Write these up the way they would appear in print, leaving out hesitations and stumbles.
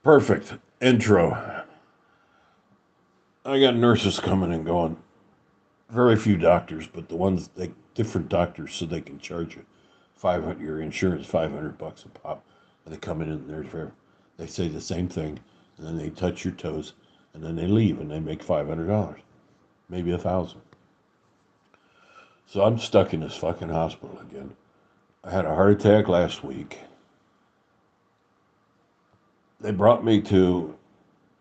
Perfect intro. I got nurses coming and going. Very few doctors, but the ones they different doctors, so they can charge you 500. Your insurance $500 a pop, and they come in and they say the same thing, and then they touch your toes, and then they leave, and they make $500, maybe 1,000. So I'm stuck in this fucking hospital again. I had a heart attack last week. They brought me to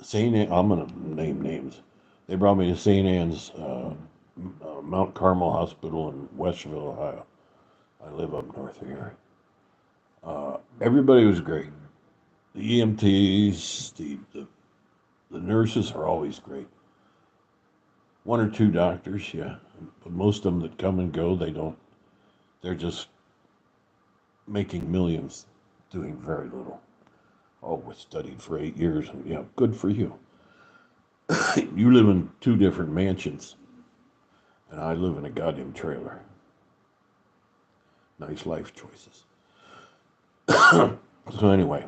St. I'm going to name names. They brought me to St. Anne's Mount Carmel Hospital in Westville, Ohio. I live up north of here. Everybody was great. The EMTs, the nurses are always great. One or two doctors, yeah. But most of them that come and go, they're just making millions doing very little. Oh, we studied for 8 years, and yeah, good for you. You live in two different mansions, and I live in a goddamn trailer. Nice life choices. So anyway,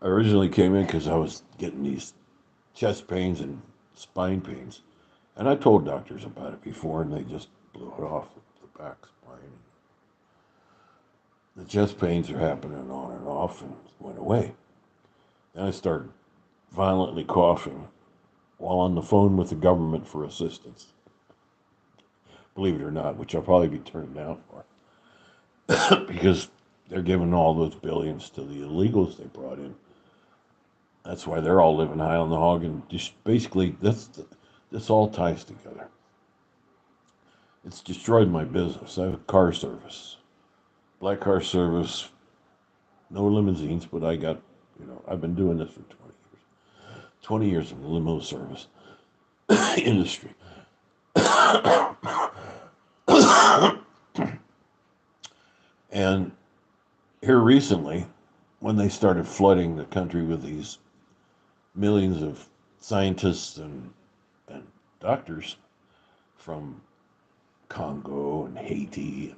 I originally came in because I was getting these chest pains and spine pains, and I told doctors about it before, and they just blew it off the back spine. The chest pains are happening on and off, and went away. Then I started violently coughing while on the phone with the government for assistance. Believe it or not, which I'll probably be turned down for. Because they're giving all those billions to the illegals they brought in. That's why they're all living high on the hog, and just basically this all ties together. It's destroyed my business. I have a car service, black car service, no limousines, but I've been doing this for 20 years. 20 years in the limo service industry. And here recently, when they started flooding the country with these millions of scientists and doctors from Congo and Haiti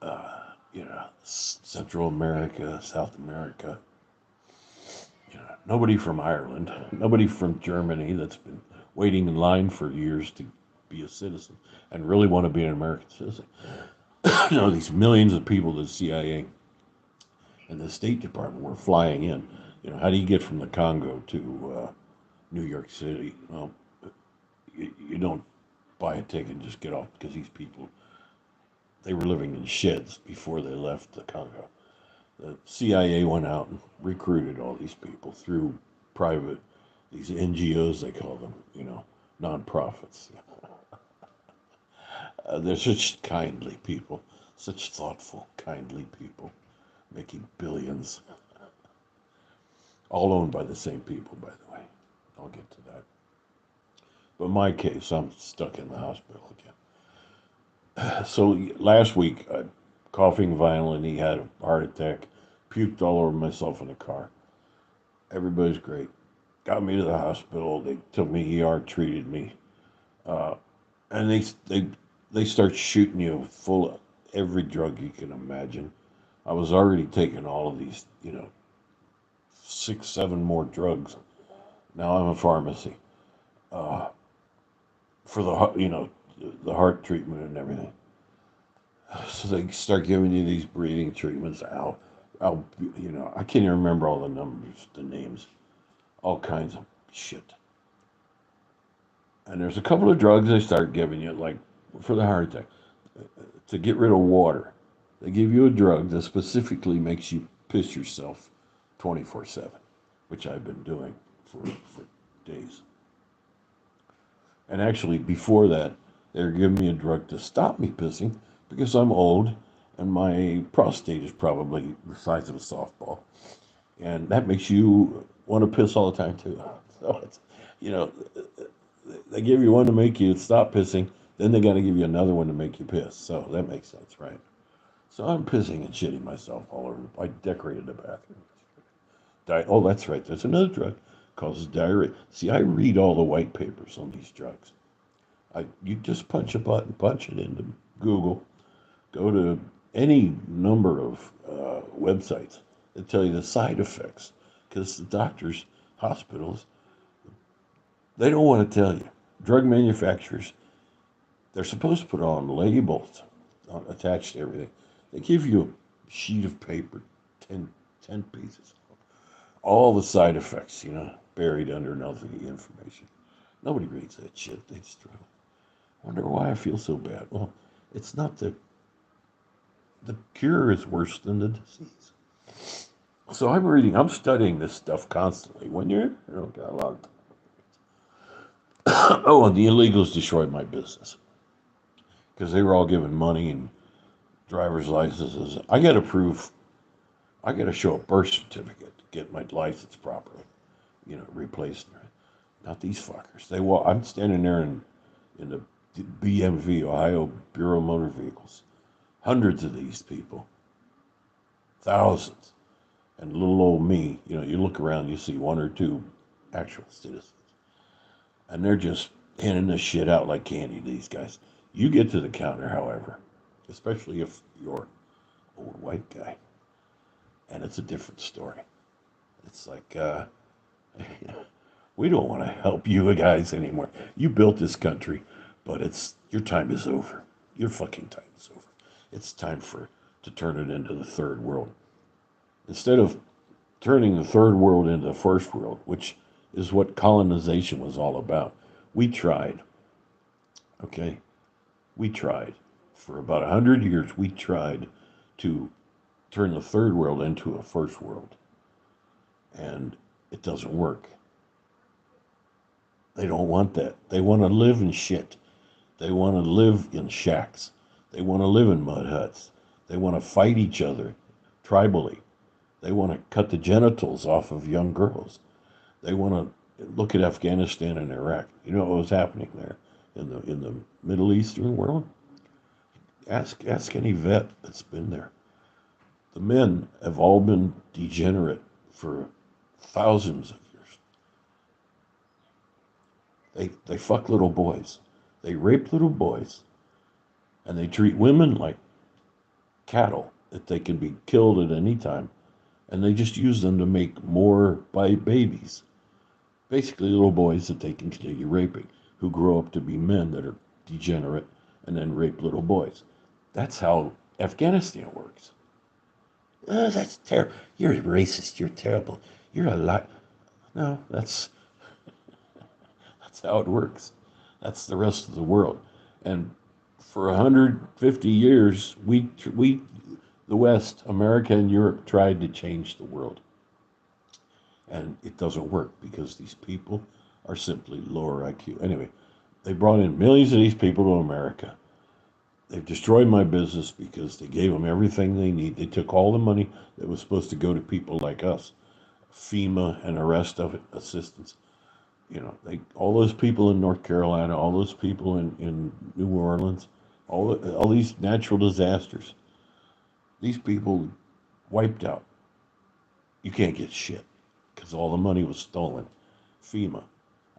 and Central America, South America. Nobody from Ireland, nobody from Germany that's been waiting in line for years to be a citizen and really want to be an American citizen. These millions of people the CIA and the State Department were flying in. How do you get from the Congo to New York City? Well, you don't buy a ticket and just get off, because these people, they were living in sheds before they left the Congo. The CIA went out and recruited all these people through these NGOs, they call them, nonprofits. They're such kindly people, such thoughtful, kindly people, making billions. All owned by the same people, by the way. I'll get to that. But in my case, I'm stuck in the hospital again. So last week, coughing violently, had a heart attack, puked all over myself in the car. Everybody's great. Got me to the hospital. They took me ER, treated me, and they start shooting you full of every drug you can imagine. I was already taking all of these, 6, 7 more drugs. Now I'm a pharmacy for the heart treatment and everything. So they start giving you these breathing treatments. I can't even remember all the numbers, the names, all kinds of shit. And there's a couple of drugs they start giving you, like for the heart attack, to get rid of water. They give you a drug that specifically makes you piss yourself 24/7, which I've been doing for days. And actually, before that, they were giving me a drug to stop me pissing, because I'm old and my prostate is probably the size of a softball. And that makes you want to piss all the time, too. So it's, they give you one to make you stop pissing, then they got to give you another one to make you piss. So that makes sense, right? So I'm pissing and shitting myself all over. I decorated the bathroom. Oh, that's right. There's another drug causes diarrhea. See, I read all the white papers on these drugs. You just punch a button, punch it into Google, go to any number of websites that tell you the side effects, because the doctors, hospitals, they don't want to tell you. Drug manufacturers, they're supposed to put on labels attached to everything. They give you a sheet of paper, 10, 10 pieces, all the side effects, buried under nothing information. Nobody reads that shit. They just wonder why I feel so bad. Well, it's not the cure is worse than the disease. So I'm studying this stuff constantly. When got a lot of time. Oh, and the illegals destroyed my business because they were all given money and driver's licenses. I got to show a birth certificate to get my license properly, replaced. Not these fuckers. I'm standing there in the BMV, Ohio Bureau of Motor Vehicles. Hundreds of these people, thousands, and little old me. You look around, you see one or two actual citizens, and they're just handing this shit out like candy. These guys. You get to the counter, however, especially if you're old white guy, and it's a different story. It's like, we don't want to help you guys anymore. You built this country, but your time is over. Your fucking time is over. It's time to turn it into the third world. Instead of turning the third world into the first world, which is what colonization was all about. We tried, okay? We tried. For about 100 years, we tried to turn the third world into a first world. And it doesn't work. They don't want that. They want to live in shit. They want to live in shacks. They want to live in mud huts. They want to fight each other tribally. They want to cut the genitals off of young girls. They want to look at Afghanistan and Iraq. You know what was happening there in the Middle Eastern world? Ask any vet that's been there. The men have all been degenerate for thousands of years. They fuck little boys. They rape little boys. And they treat women like cattle that they can be killed at any time. And they just use them to make more babies. Basically, little boys that they can continue raping, who grow up to be men that are degenerate and then rape little boys. That's how Afghanistan works. Oh, that's terrible. You're a racist. You're terrible. You're a lot. No, that's how it works. That's the rest of the world. And for 150 years, the West, America and Europe, tried to change the world. And it doesn't work because these people are simply lower IQ. Anyway, they brought in millions of these people to America. They've destroyed my business because they gave them everything they need. They took all the money that was supposed to go to people like us, FEMA and the rest of it, assistance. All those people in North Carolina, all those people in New Orleans, all these natural disasters. These people wiped out. You can't get shit because all the money was stolen. FEMA.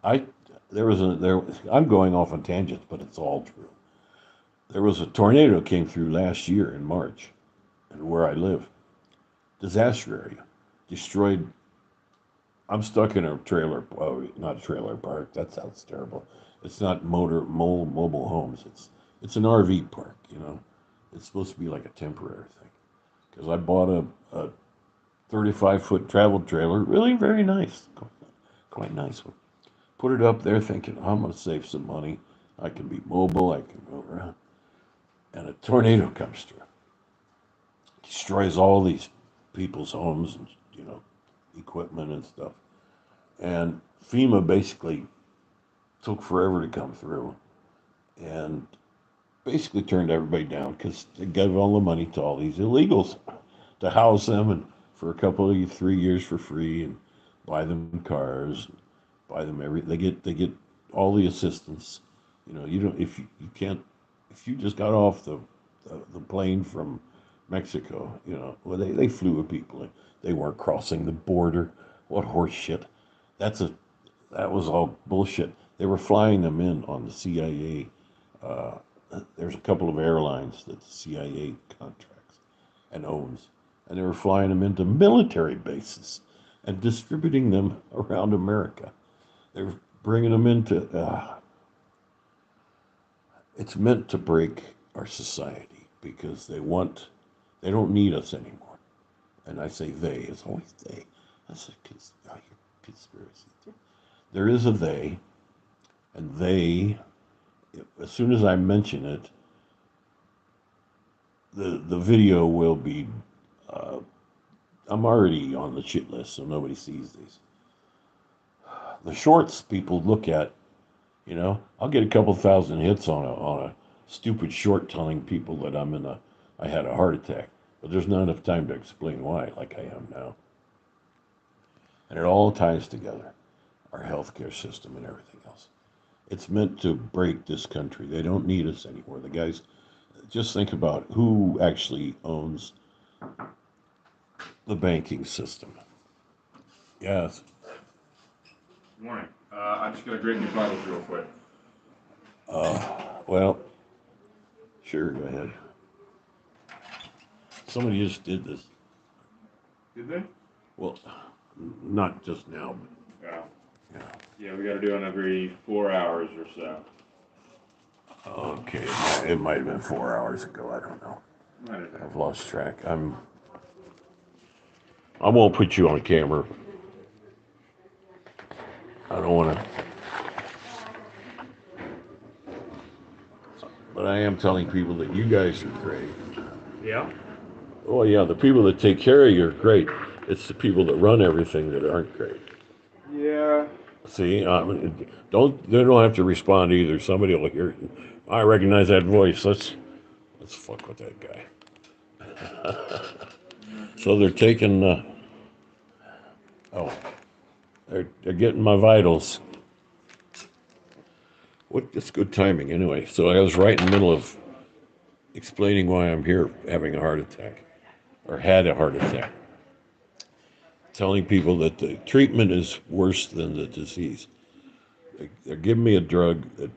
I'm going off on tangents, but it's all true. There was a tornado came through last year in March, and where I live, disaster area, destroyed. I'm stuck in a trailer, not a trailer park. That sounds terrible. It's not mobile homes. It's an RV park. It's supposed to be like a temporary thing. Because I bought a 35-foot travel trailer, really very nice, quite nice one. Put it up there, thinking I'm going to save some money. I can be mobile. I can go around. And a tornado comes through, destroys all these people's homes and equipment and stuff. And FEMA basically took forever to come through, and basically turned everybody down because they gave all the money to all these illegals to house them and for a couple of 3 years for free and buy them cars, buy them they get all the assistance. You don't if you can't if you just got off the plane from Mexico, well they flew with people. They weren't crossing the border. What horse shit. That was all bullshit. They were flying them in on the CIA. Uh, there's a couple of airlines that the CIA contracts and owns, and they were flying them into military bases and distributing them around America. They were bringing them into. It's meant to break our society because they don't need us anymore. And I say they, it's always they. That's a conspiracy. There is a they, and they, as soon as I mention it, the video will be, uh, I'm already on the shit list, so nobody sees these. The shorts people look at, I'll get a couple thousand hits on a stupid short telling people that I had a heart attack, but there's not enough time to explain why, like I am now. And it all ties together, our healthcare system and everything else. It's meant to break this country. They don't need us anymore. The guys, just think about who actually owns the banking system. Yes. Morning. I just got to grade your vitals real quick. Well, sure, go ahead. Somebody just did this. Did they? Well, not just now, but Yeah. yeah. Yeah, we got to do it every 4 hours or so. Okay, it might have been 4 hours ago. I don't know. I don't know. I've lost track. I won't put you on camera. I don't want to. But I am telling people that you guys are great. Yeah? Oh yeah, the people that take care of you are great. It's the people that run everything that aren't great. Yeah. See, they don't have to respond either. Somebody will hear it. I recognize that voice. Let's fuck with that guy. So they're taking. They're getting my vitals. It's good timing anyway. So I was right in the middle of explaining why I'm here having a heart attack, or had a heart attack. Telling people that the treatment is worse than the disease. They're giving me a drug that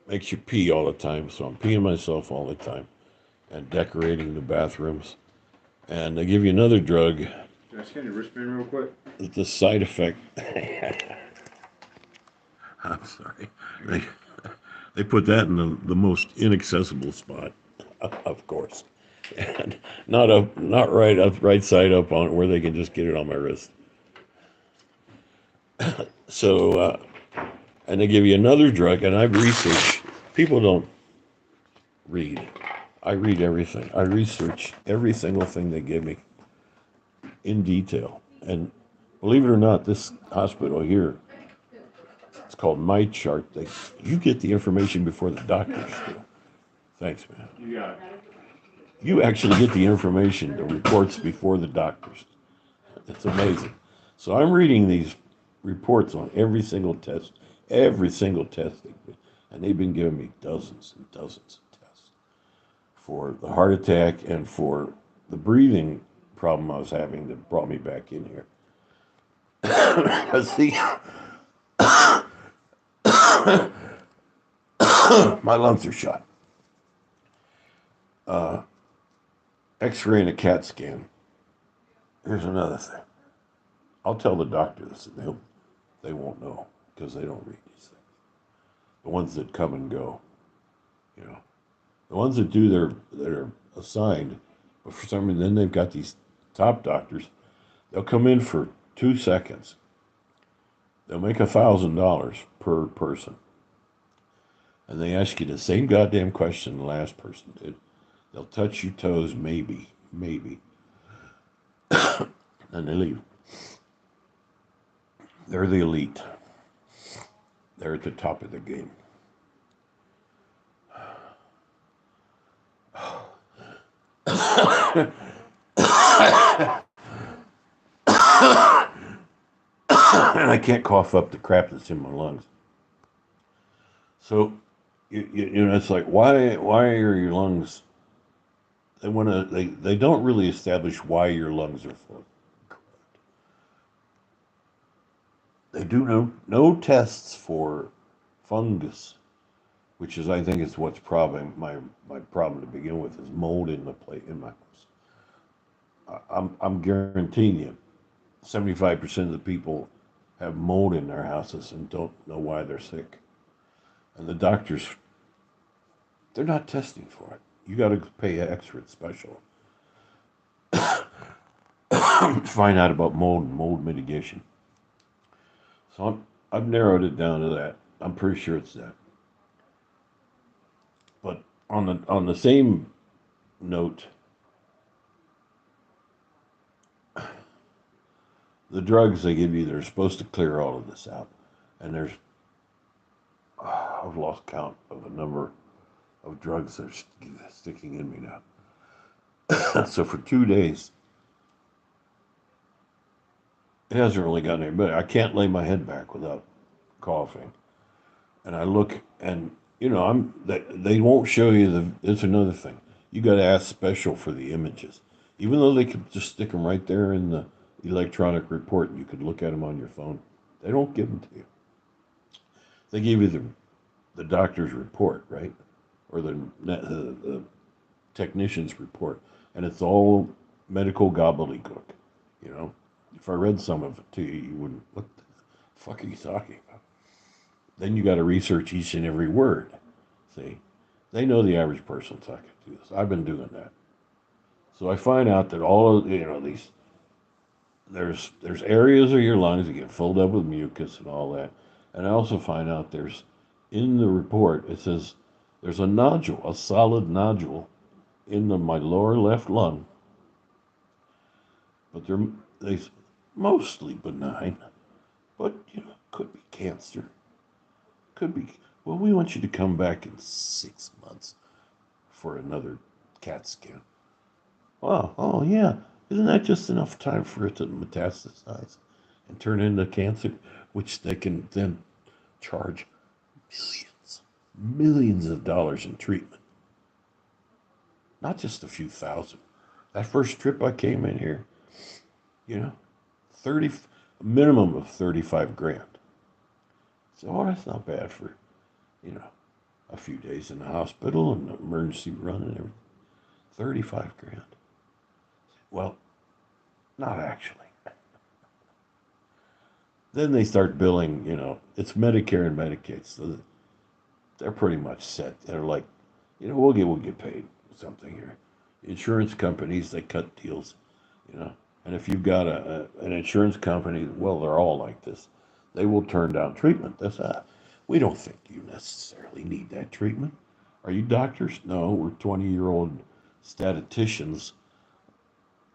makes you pee all the time, so I'm peeing myself all the time and decorating the bathrooms. And they give you another drug. Can I scan your wristband real quick? The side effect. I'm sorry. They put that in the most inaccessible spot, of course, and not right side up on where they can just get it on my wrist. So, and they give you another drug, and I've researched. People don't read. I read everything. I research every single thing they give me in detail. And believe it or not, this hospital here, it's called My Chart. You get the information before the doctors do. Thanks, man. You got it. You actually get the information, the reports before the doctors. It's amazing. So I'm reading these reports on every single test, and they've been giving me dozens and dozens of tests for the heart attack and for the breathing problem I was having that brought me back in here. See, my lungs are shot. X-ray and a CAT scan. Here's another thing. I'll tell the doctor this, and they won't know because they don't read these things. The ones that come and go, the ones that that are assigned, but for some reason then they've got these top doctors. They'll come in for 2 seconds. They'll make $1,000 per person, and they ask you the same goddamn question the last person did. They'll touch your toes, maybe, and they leave. They're the elite. They're at the top of the game. And I can't cough up the crap that's in my lungs. So, it's like, why are your lungs? They don't really establish why your lungs are full. They do no tests for fungus, which is, I think, is what's probably my problem to begin with, is mold in the plate in my house. I'm guaranteeing you, 75% of the people have mold in their houses and don't know why they're sick. And the doctors, they're not testing for it. You got to pay extra special to find out about mold and mold mitigation. So I've narrowed it down to that. I'm pretty sure it's that. But on the same note, the drugs they give you, they're supposed to clear all of this out. And there's, I've lost count of the number of drugs that are sticking in me now. So for 2 days, it hasn't really gotten any better. I can't lay my head back without coughing. And I look, and they won't show you the. It's another thing. You got to ask special for the images, even though they could just stick them right there in the electronic report, and you could look at them on your phone. They don't give them to you. They give you the doctor's report, right, or the technician's report, and it's all medical gobbledygook. You know, if I read some of it to you, you wouldn't. What the fuck are you talking about? Then you got to research each and every word. See, they know the average person's not going to do this. I've been doing that, so I find out that all of these there's areas of your lungs that get filled up with mucus and all that, and I also find out there's in the report it says there's a nodule, a solid nodule, in my lower left lung, but they mostly benign, but could be cancer. Could be. Well, we want you to come back in 6 months for another CAT scan. Wow. Oh, yeah. Isn't that just enough time for it to metastasize and turn into cancer, which they can then charge millions of dollars in treatment? Not just a few thousand. That first trip I came in here, 30, a minimum of 35 grand. So that's not bad for, a few days in the hospital and an emergency run and everything. 35 grand. Well, not actually. Then they start billing, it's Medicare and Medicaid, so they're pretty much set. They're like, we'll get paid something here. Insurance companies, they cut deals, and if you've got an insurance company, well, they're all like this. They will turn down treatment. We don't think you necessarily need that treatment. Are you doctors? No, we're 20-year-old statisticians,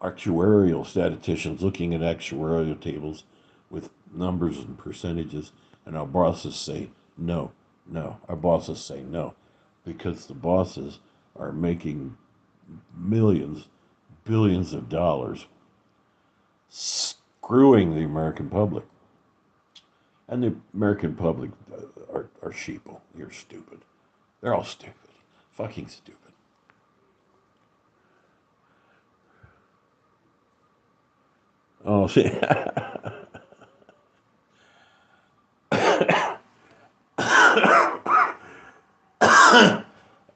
actuarial statisticians looking at actuarial tables with numbers and percentages, and our bosses say no, no. Our bosses say no, because the bosses are making millions, billions of dollars screwing the American public. And the American public are sheeple. You're stupid. They're all stupid. Fucking stupid. Oh, see.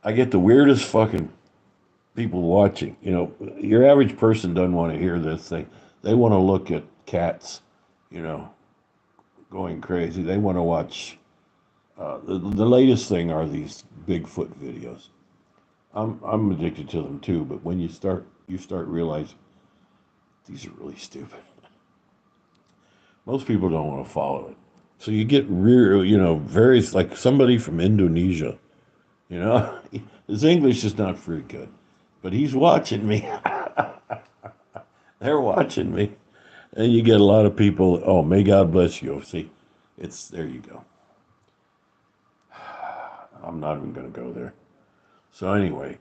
I get the weirdest fucking people watching. Your average person doesn't want to hear this thing. They want to look at cats, going crazy. They want to watch. The latest thing are these Bigfoot videos. I'm addicted to them too. But when you start realizing these are really stupid. Most people don't want to follow it. So you get various, like somebody from Indonesia, his English is not very good, but he's watching me. They're watching me. And you get a lot of people, oh, may God bless you. See, there you go. I'm not even going to go there. So anyway,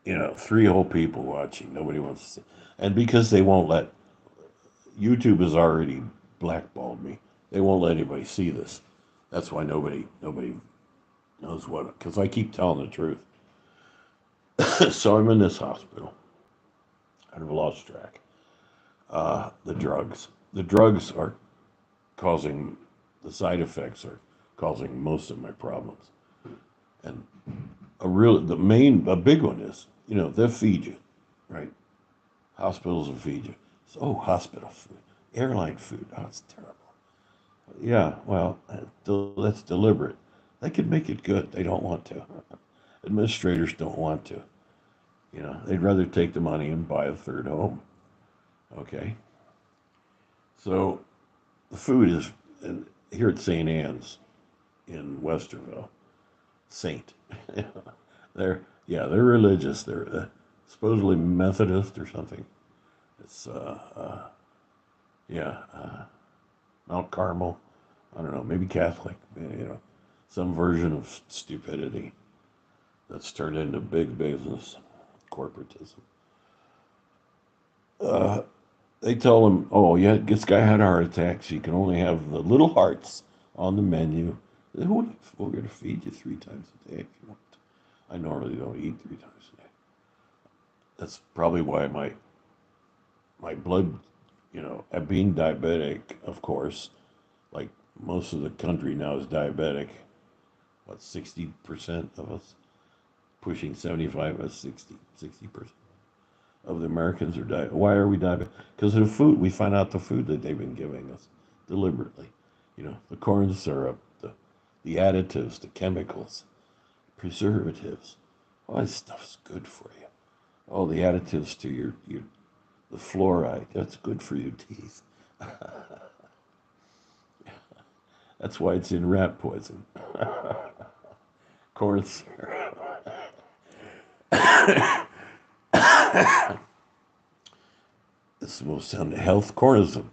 3 whole people watching. Nobody wants to see. And because they won't YouTube has already blackballed me. They won't let anybody see this. That's why nobody knows what, because I keep telling the truth. So I'm in this hospital. I've lost track. The drugs are causing, the side effects are causing most of my problems. And a big one is, they'll feed you, right? Hospitals will feed you. So, hospital food, airline food. Oh, it's terrible. Yeah, well, that's deliberate. They could make it good. They don't want to. Administrators don't want to. They'd rather take the money and buy a third home. Okay. So the food is here at St. Anne's in Westerville. Saint. They're religious. They're supposedly Methodist or something. It's yeah, Mount Carmel. I don't know, maybe Catholic. Some version of stupidity that's turned into big business, corporatism. Uh, they tell him, "Oh, yeah, this guy had a heart attack, so you can only have the little hearts on the menu. We're going to feed you 3 times a day if you want." I normally don't eat 3 times a day. That's probably why my blood, being diabetic, of course, like most of the country now is diabetic. What, 60% of us, pushing 75, 60% of the Americans are diabetic. Why are we diabetic? Because of the food. We find out the food that they've been giving us deliberately. The corn syrup, the additives, the chemicals, preservatives. All that stuff's good for you. All the additives to the fluoride, that's good for your teeth. That's why it's in rat poison. Corn syrup. It's the most health cornism,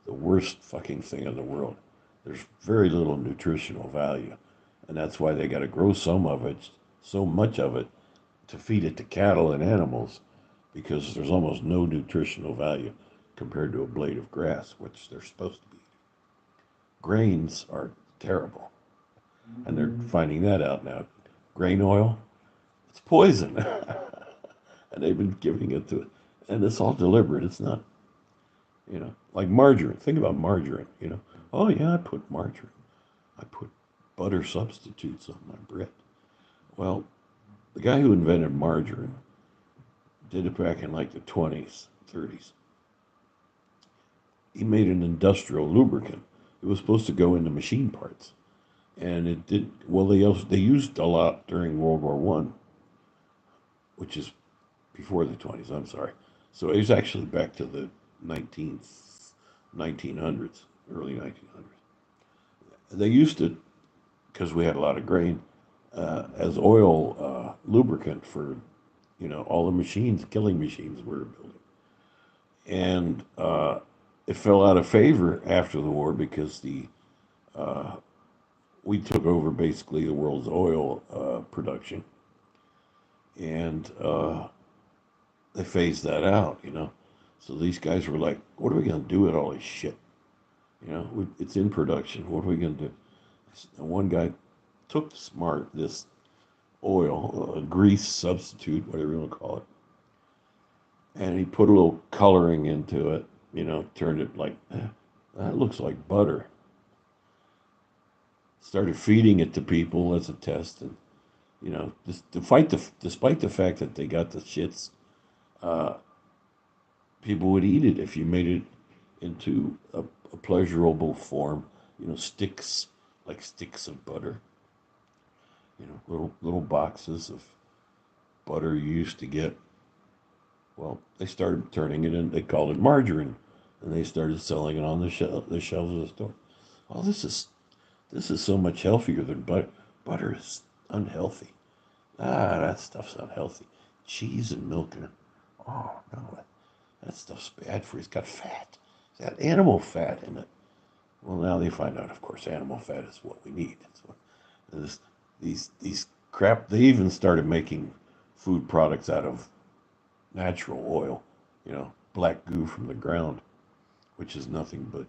the worst fucking thing in the world. There's very little nutritional value, and that's why they got to grow so much of it, to feed it to cattle and animals, because there's almost no nutritional value compared to a blade of grass, which they're supposed to be. Grains are terrible, and they're finding that out now. Grain oil, it's poison, and they've been giving it to it, and it's all deliberate. It's not, like margarine. Think about margarine. Oh yeah, I put margarine. I put butter substitutes on my bread. Well, the guy who invented margarine did it back in like the 20s, 30s. He made an industrial lubricant. It was supposed to go into machine parts, and it did. Well, they used a lot during World War One, which is before the 20s. I'm sorry. So it was actually back to the 1900s, early 1900s. They used it because we had a lot of grain as oil lubricant for all the machines, killing machines we were building, and it fell out of favor after the war because uh, we took over basically the world's oil production, and they phased that out. So these guys were like, "What are we gonna do with all this shit? It's in production. What are we gonna do?" And one guy took this oil, grease substitute, whatever you want to call it, and he put a little coloring into it. Turned it like, that looks like butter. Started feeding it to people as a test, and despite the fact that they got the shits, uh, people would eat it if you made it into a pleasurable form. Sticks, like sticks of butter. Little boxes of butter you used to get. Well, they started turning it in. They called it margarine, and they started selling it on the shelves of the store. Oh, this is so much healthier than butter. Butter is unhealthy. That stuff's unhealthy. Cheese and milk and oh no, that stuff's bad for you. It's got fat. It's got animal fat in it. Well, now they find out, of course, animal fat is what we need. So these crap. They even started making food products out of natural oil. Black goo from the ground, which is nothing but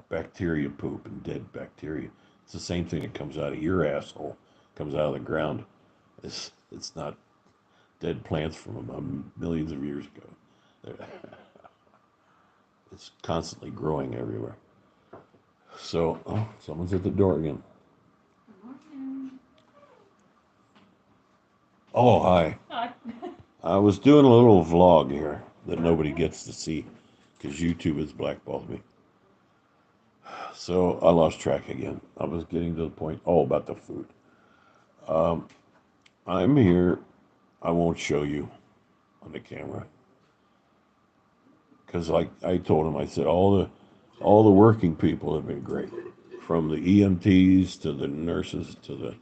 bacteria poop and dead bacteria. It's the same thing that comes out of your asshole, comes out of the ground. It's not dead plants from millions of years ago. It's constantly growing everywhere. So, oh, someone's at the door again. Oh, hi. Hi. I was doing a little vlog here that nobody gets to see because YouTube has blackballed me. So I lost track again. I was getting to the point, about the food. Um, I'm here. I won't show you on the camera because, like I told him, I said all the working people have been great, from the EMTs to the nurses to the,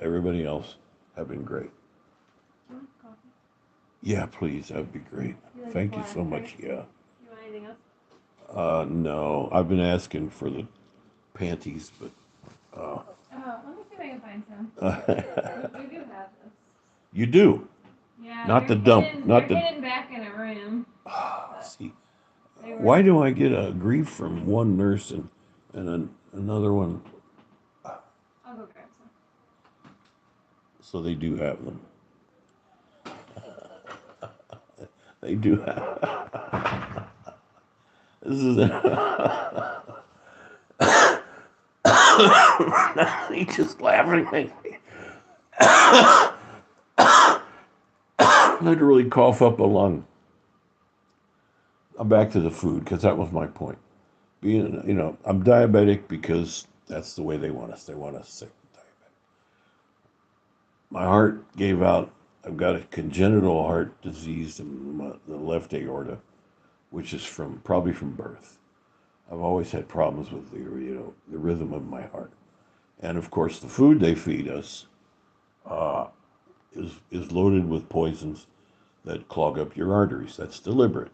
everybody else have been great. Do you want coffee? Yeah, please, that'd be great. Thank you so much. Yeah. You want anything else? No, I've been asking for the panties, but Oh, let me see if I can find some. We do have this. you do. Yeah, Not they're the dump. hidden, Not they're the. hidden back in a room. See, They were. why do I get a grief from one nurse and another one? I'll go grab some. So they do have them. They do have. This is. He just laughing at me. Literally cough up a lung. I'm back to the food because that was my point. I'm diabetic because that's the way they want us. They want us sick and diabetic. My heart gave out. I've got a congenital heart disease in the left aorta, which is probably from birth. I've always had problems with the rhythm of my heart, and of course the food they feed us uh, is loaded with poisons that clog up your arteries. That's deliberate.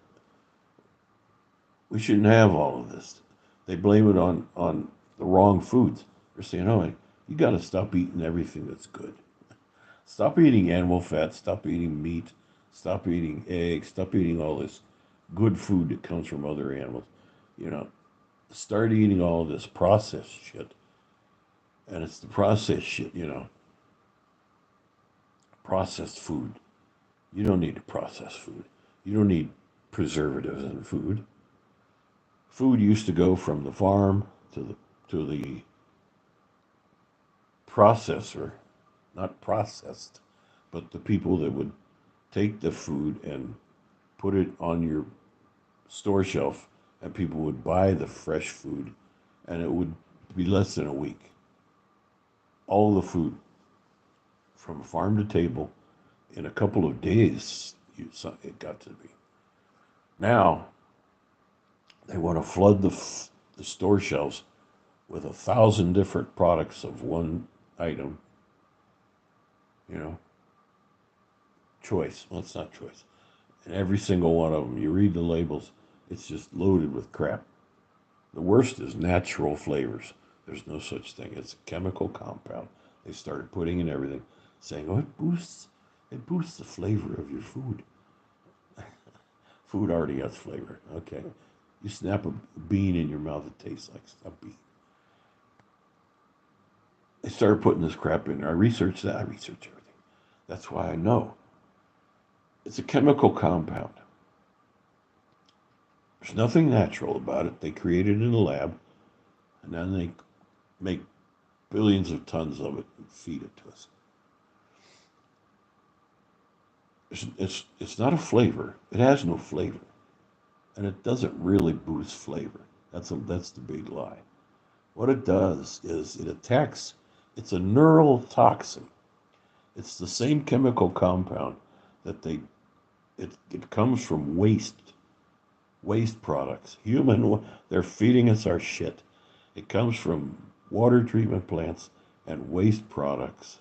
We shouldn't have all of this. They blame it on the wrong foods. They're saying, "Oh, you got to stop eating everything that's good. Stop eating animal fat. Stop eating meat. Stop eating eggs. Stop eating all this good food that comes from other animals. You know, start eating all this processed shit." And it's the processed shit. Processed food. You don't need to process food. You don't need preservatives in food. Food used to go from the farm to the processor, not processed, but the people that would take the food and put it on your store shelf, and people would buy the fresh food, and it would be less than a week. All the food from farm to table in a couple of days, it got to be. Now they want to flood the store shelves with 1,000 different products of one item, you know, choice. Well, it's not choice. And every single one of them, you read the labels, it's just loaded with crap. The worst is natural flavors. There's no such thing. It's a chemical compound. They started putting in everything, saying, "Oh, it boosts the flavor of your food." Food already has flavor. Okay, you snap a bean in your mouth, it tastes like a bean. They started putting this crap in there. I researched that. I researched everything. That's why I know. It's a chemical compound. There's nothing natural about it. They create it in a lab, and then they make billions of tons of it and feed it to us. It's not a flavor. It has no flavor, and it doesn't really boost flavor. That's the big lie. What it does is it attacks. It's a neural toxin. It's the same chemical compound that it comes from waste products. They're feeding us our shit. It comes from water treatment plants and waste products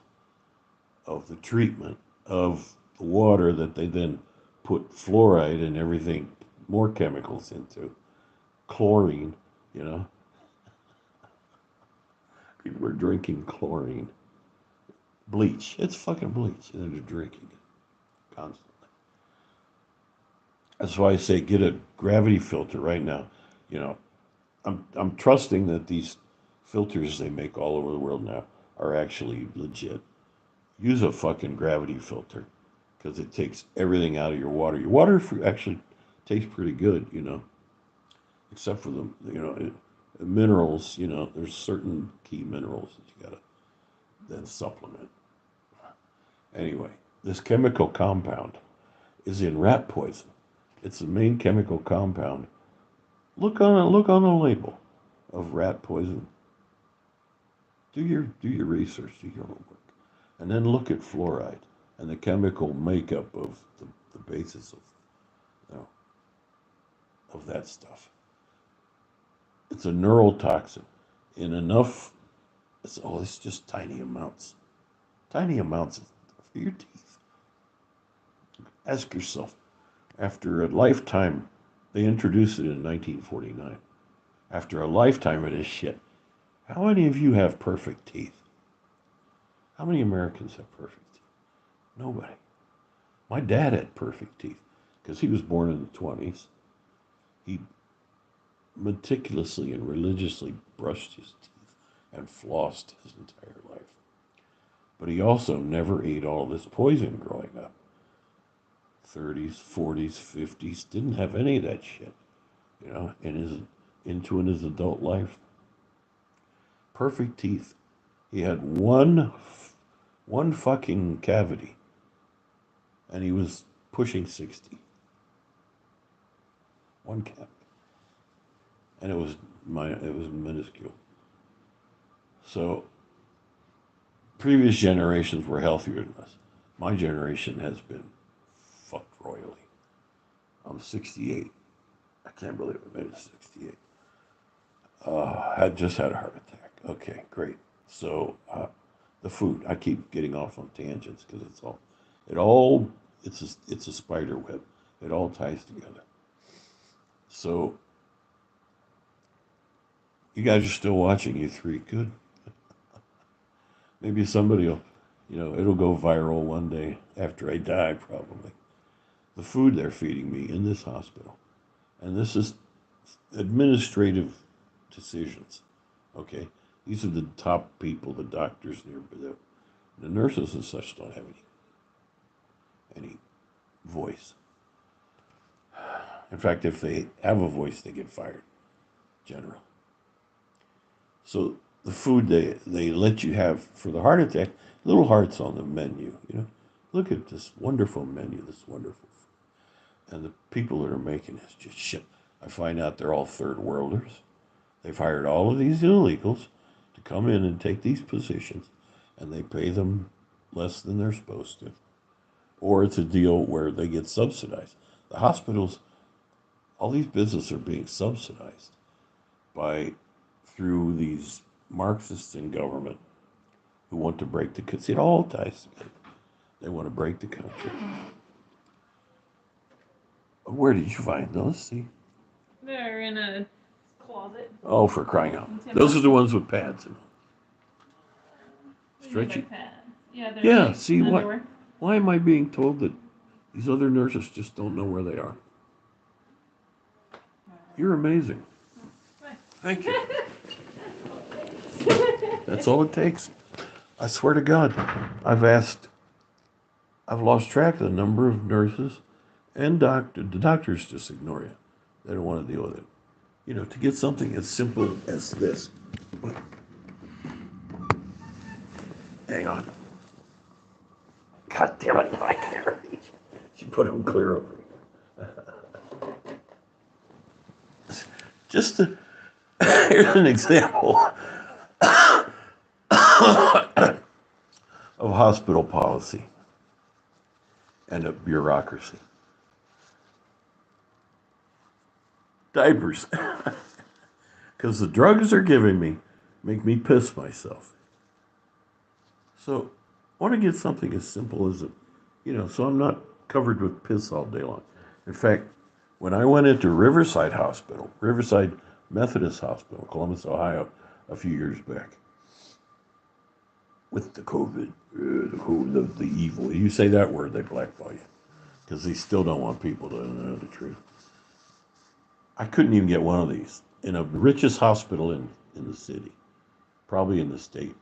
of the treatment of the water that they then put fluoride and everything, more chemicals into. Chlorine, you know. People are drinking chlorine. Bleach. It's fucking bleach. And they're drinking it constantly. That's why I say get a gravity filter right now. You know, I'm trusting that these filters they make all over the world now are actually legit. Use a fucking gravity filter because it takes everything out of your water. Your water actually tastes pretty good, except for the Minerals, there's certain key minerals that you gotta then supplement. Anyway, this chemical compound is in rat poison. It's the main chemical compound. Look on the label of rat poison. Do your research, do your homework, and then look at fluoride and the chemical makeup of the basis of you know, of that stuff. It's a neurotoxin in enough. It's just tiny amounts for your teeth. Ask yourself, after a lifetime, they introduced it in 1949. After a lifetime of this shit, how many of you have perfect teeth? How many Americans have perfect teeth? Nobody. My dad had perfect teeth because he was born in the 20s. He meticulously and religiously brushed his teeth and flossed his entire life. But he also never ate all this poison growing up. 30s, 40s, 50s, didn't have any of that shit, in his adult life. Perfect teeth. He had one fucking cavity, and he was pushing 60. One cavity, and it was minuscule. So previous generations were healthier than us. My generation has been fucked royally. I'm 68. I can't believe I made it 68. I just had a heart attack. Okay, great. So the food. I keep getting off on tangents because it's a spider web. It all ties together. So you guys are still watching, you three. Good. Maybe somebody will, it'll go viral one day after I die, probably. The food they're feeding me in this hospital. And this is administrative decisions. Okay? These are the top people, the doctors, the nurses and such don't have any voice. In fact, if they have a voice, they get fired, generally. So the food they let you have for the heart attack, little hearts on the menu, Look at this wonderful menu, this wonderful food. And the people that are making this just shit. I find out they're all third worlders. They've hired all of these illegals to come in and take these positions, and they pay them less than they're supposed to. Or it's a deal where they get subsidized. The hospitals, all these businesses are being subsidized through these Marxists in government who want to break the. It all ties together. They want to break the country. Where did you find those? See? They're in a closet. Oh, for crying out! Those are the ones with pads in them. Stretchy. Pads. Yeah. They're Yeah. like See what? Why am I being told that these other nurses just don't know where they are? You're amazing. Thank you. That's all it takes. I swear to God, I've lost track of the number of nurses and the doctors just ignore you. They don't want to deal with it. To get something as simple as this. Hang on. God damn it, I can't reach. She put them clear over here. Here's an example of hospital policy and of bureaucracy. Diapers. Because the drugs they're giving me make me piss myself. So I want to get something as simple as so I'm not covered with piss all day long. In fact, when I went into Riverside Methodist Hospital, Columbus, Ohio, a few years back, with the COVID, the evil. You say that word, they blackball you because they still don't want people to know the truth. I couldn't even get one of these in the richest hospital in the city, probably in the state.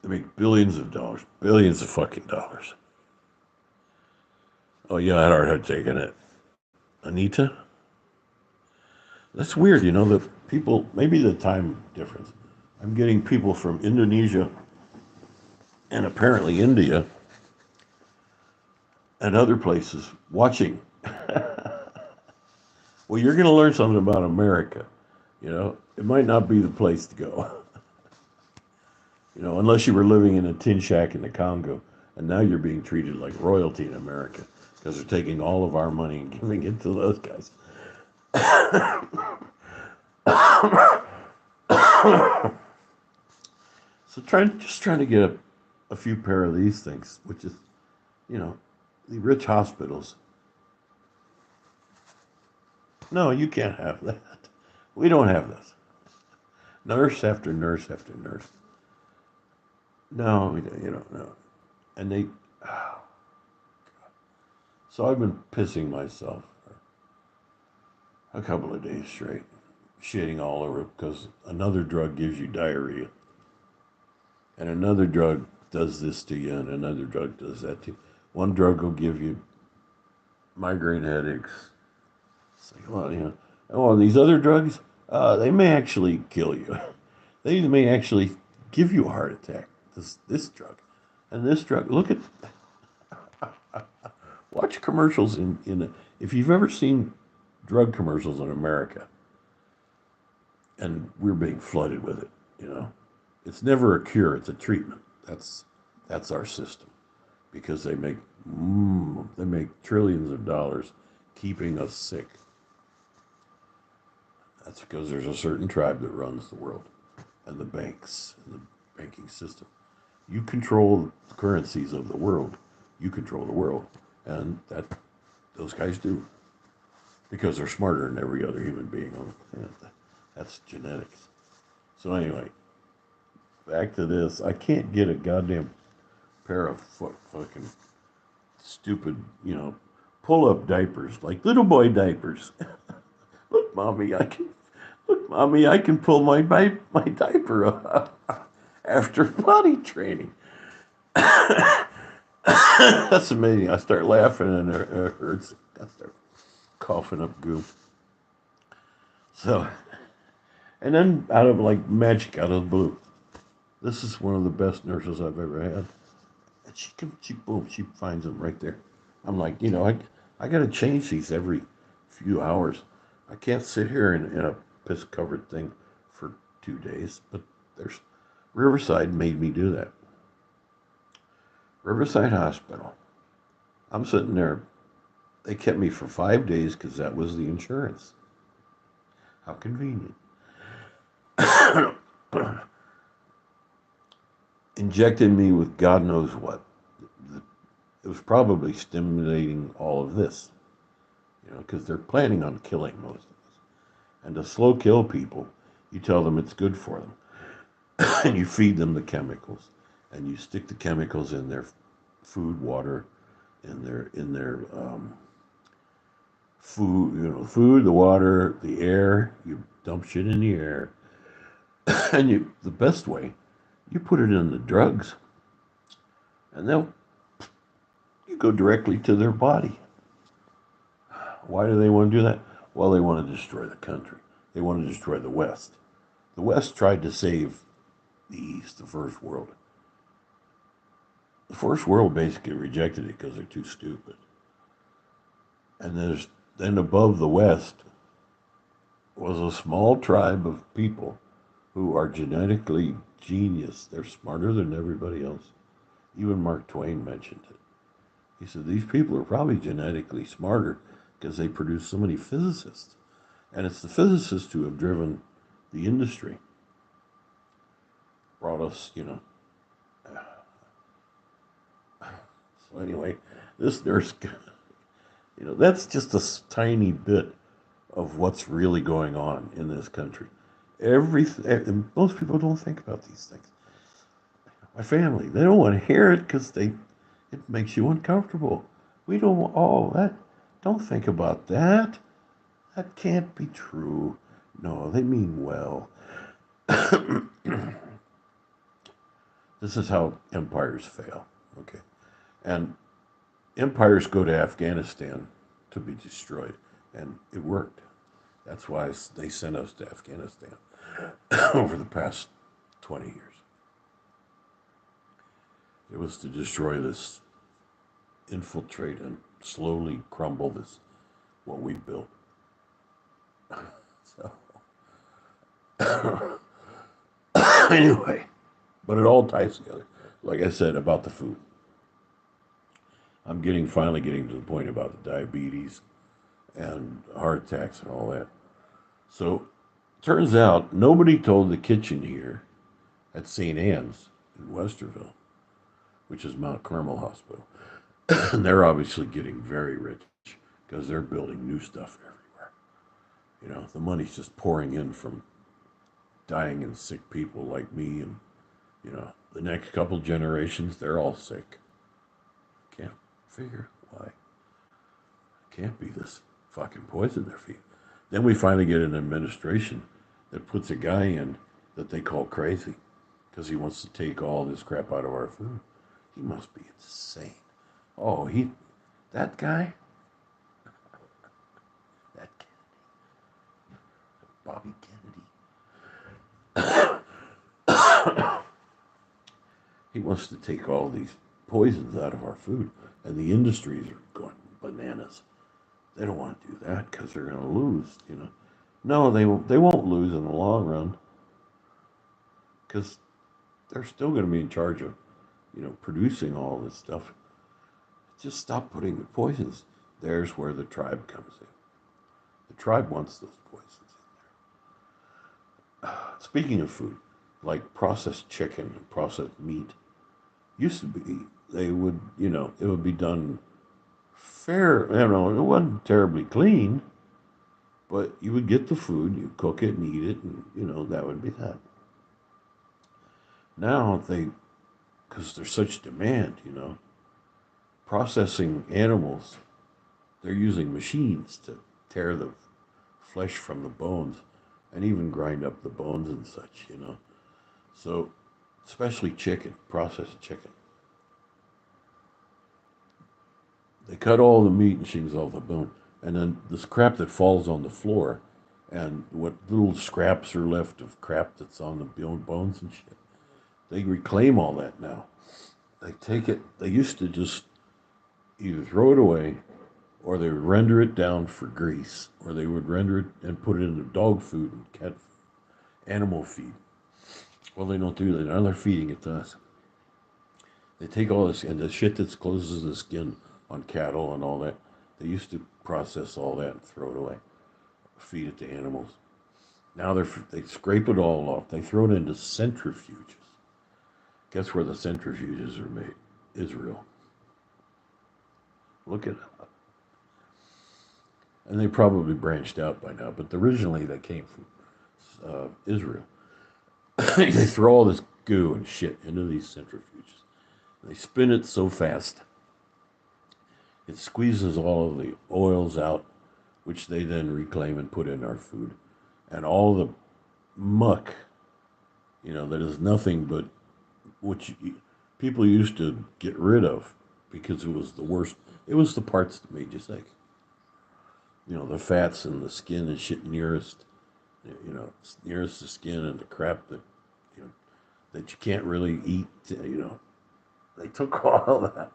They make billions of dollars, billions of fucking dollars. Oh yeah, I had a hard time taking it. Anita? That's weird, you know, the people, maybe the time difference. I'm getting people from Indonesia and apparently India and other places watching. Well, you're going to learn something about America. You know, it might not be the place to go. You know, unless you were living in a tin shack in the Congo, and now you're being treated like royalty in America because they're taking all of our money and giving it to those guys. So trying to get a few pair of these things, which is, you know, the rich hospitals. No, you can't have that. We don't have this. Nurse after nurse after nurse. No, you don't know. And they, oh, so I've been pissing myself for a couple of days straight, shitting all over because another drug gives you diarrhea, and another drug does this to you, and another drug does that to you. One drug will give you migraine headaches. It's like, well, you know, oh, these other drugs, they may actually kill you. They may actually give you a heart attack. This drug, and this drug. Look at, watch commercials if you've ever seen drug commercials in America, and we're being flooded with it. You know, it's never a cure; it's a treatment. That's our system, because they make trillions of dollars keeping us sick. That's because there's a certain tribe that runs the world, and the banks and the banking system. You control the currencies of the world. You control the world, and those guys do, because they're smarter than every other human being on the planet. That's genetics. So anyway, back to this. I can't get a goddamn pair of fucking stupid, you know, pull-up diapers, like little boy diapers. Look, mommy, I can pull my diaper up after potty training. That's amazing. I start laughing and it hurts. I start coughing up goo. So, and then out of like magic, out of the blue, this is one of the best nurses I've ever had. And she finds them right there. I'm like, you know, I got to change these every few hours. I can't sit here in a piss covered thing for 2 days. But there's Riverside made me do that. Riverside Hospital. I'm sitting there. They kept me for 5 days because that was the insurance. How convenient. Injected me with God knows what. It was probably stimulating all of this, you know, because they're planning on killing most of us. And to slow kill people, you tell them it's good for them, and you feed them the chemicals, and you stick the chemicals in their food, water, in their food, you know, food, the water, the air. You dump shit in the air, and the best way, you put it in the drugs, and you go directly to their body. Why do they want to do that? Well, they want to destroy the country. They want to destroy the West. The West tried to save the East, the first world. The first world basically rejected it because they're too stupid. And then above the West was a small tribe of people who are genetically genius. They're smarter than everybody else. Even Mark Twain mentioned it. He said these people are probably genetically smarter because they produce so many physicists. And it's the physicists who have driven the industry. Brought us, you know. So anyway, this nurse, you know, that's just a tiny bit of what's really going on in this country. Most people don't think about these things. My family, they don't want to hear it because it makes you uncomfortable. We don't want all that. Don't think about that. That can't be true. No, they mean well. This is how empires fail. Okay. And empires go to Afghanistan to be destroyed. And it worked. That's why they sent us to Afghanistan over the past 20 years. It was to destroy this, infiltrate and slowly crumble this, what we built. So, anyway, but it all ties together. Like I said about the food, I'm finally getting to the point about the diabetes and heart attacks and all that. So, turns out nobody told the kitchen here at St. Anne's in Westerville, which is Mount Carmel Hospital. And they're obviously getting very rich because they're building new stuff everywhere. You know, the money's just pouring in from dying and sick people like me, and you know, the next couple generations, they're all sick. Can't figure why. Can't be this fucking poison they're feeding. Then we finally get an administration that puts a guy in that they call crazy because he wants to take all this crap out of our food. He must be insane. Oh, that guy, that Bobby Kennedy. He wants to take all these poisons out of our food, and the industries are going bananas. They don't want to do that because they're going to lose. You know, no, they won't. They won't lose in the long run because they're still going to be in charge of, you know, producing all this stuff. Just stop putting the poisons. There's where the tribe comes in. The tribe wants those poisons in there. Speaking of food, like processed chicken and processed meat, used to be, they would, you know, it would be done fair, you know, it wasn't terribly clean, but you would get the food, you cook it and eat it, and, you know, that would be that. Now because there's such demand, you know, processing animals, they're using machines to tear the flesh from the bones and even grind up the bones and such, you know. So, especially chicken, processed chicken. They cut all the meat and shings off the bone, and then this crap that falls on the floor, and what little scraps are left of crap that's on the bones and shit, they reclaim all that now. They take it. They used to just either throw it away, or they would render it down for grease, or they would render it and put it into dog food and cat animal feed. Well, they don't do that. Now they're feeding it to us. They take all this and the shit that closes the skin on cattle and all that. They used to process all that and throw it away, feed it to animals. Now they scrape it all off. They throw it into centrifuges. Guess where the centrifuges are made? Israel. Look it up. And they probably branched out by now, but originally they came from Israel. They throw all this goo and shit into these centrifuges. They spin it so fast, it squeezes all of the oils out, which they then reclaim and put in our food. And all the muck, you know, that is nothing but what people used to get rid of because it was the worst. It was the parts that made you sick. You know, the fats and the skin and shit nearest, you know, nearest the skin and the crap that, you know, that you can't really eat, you know. They took all of that.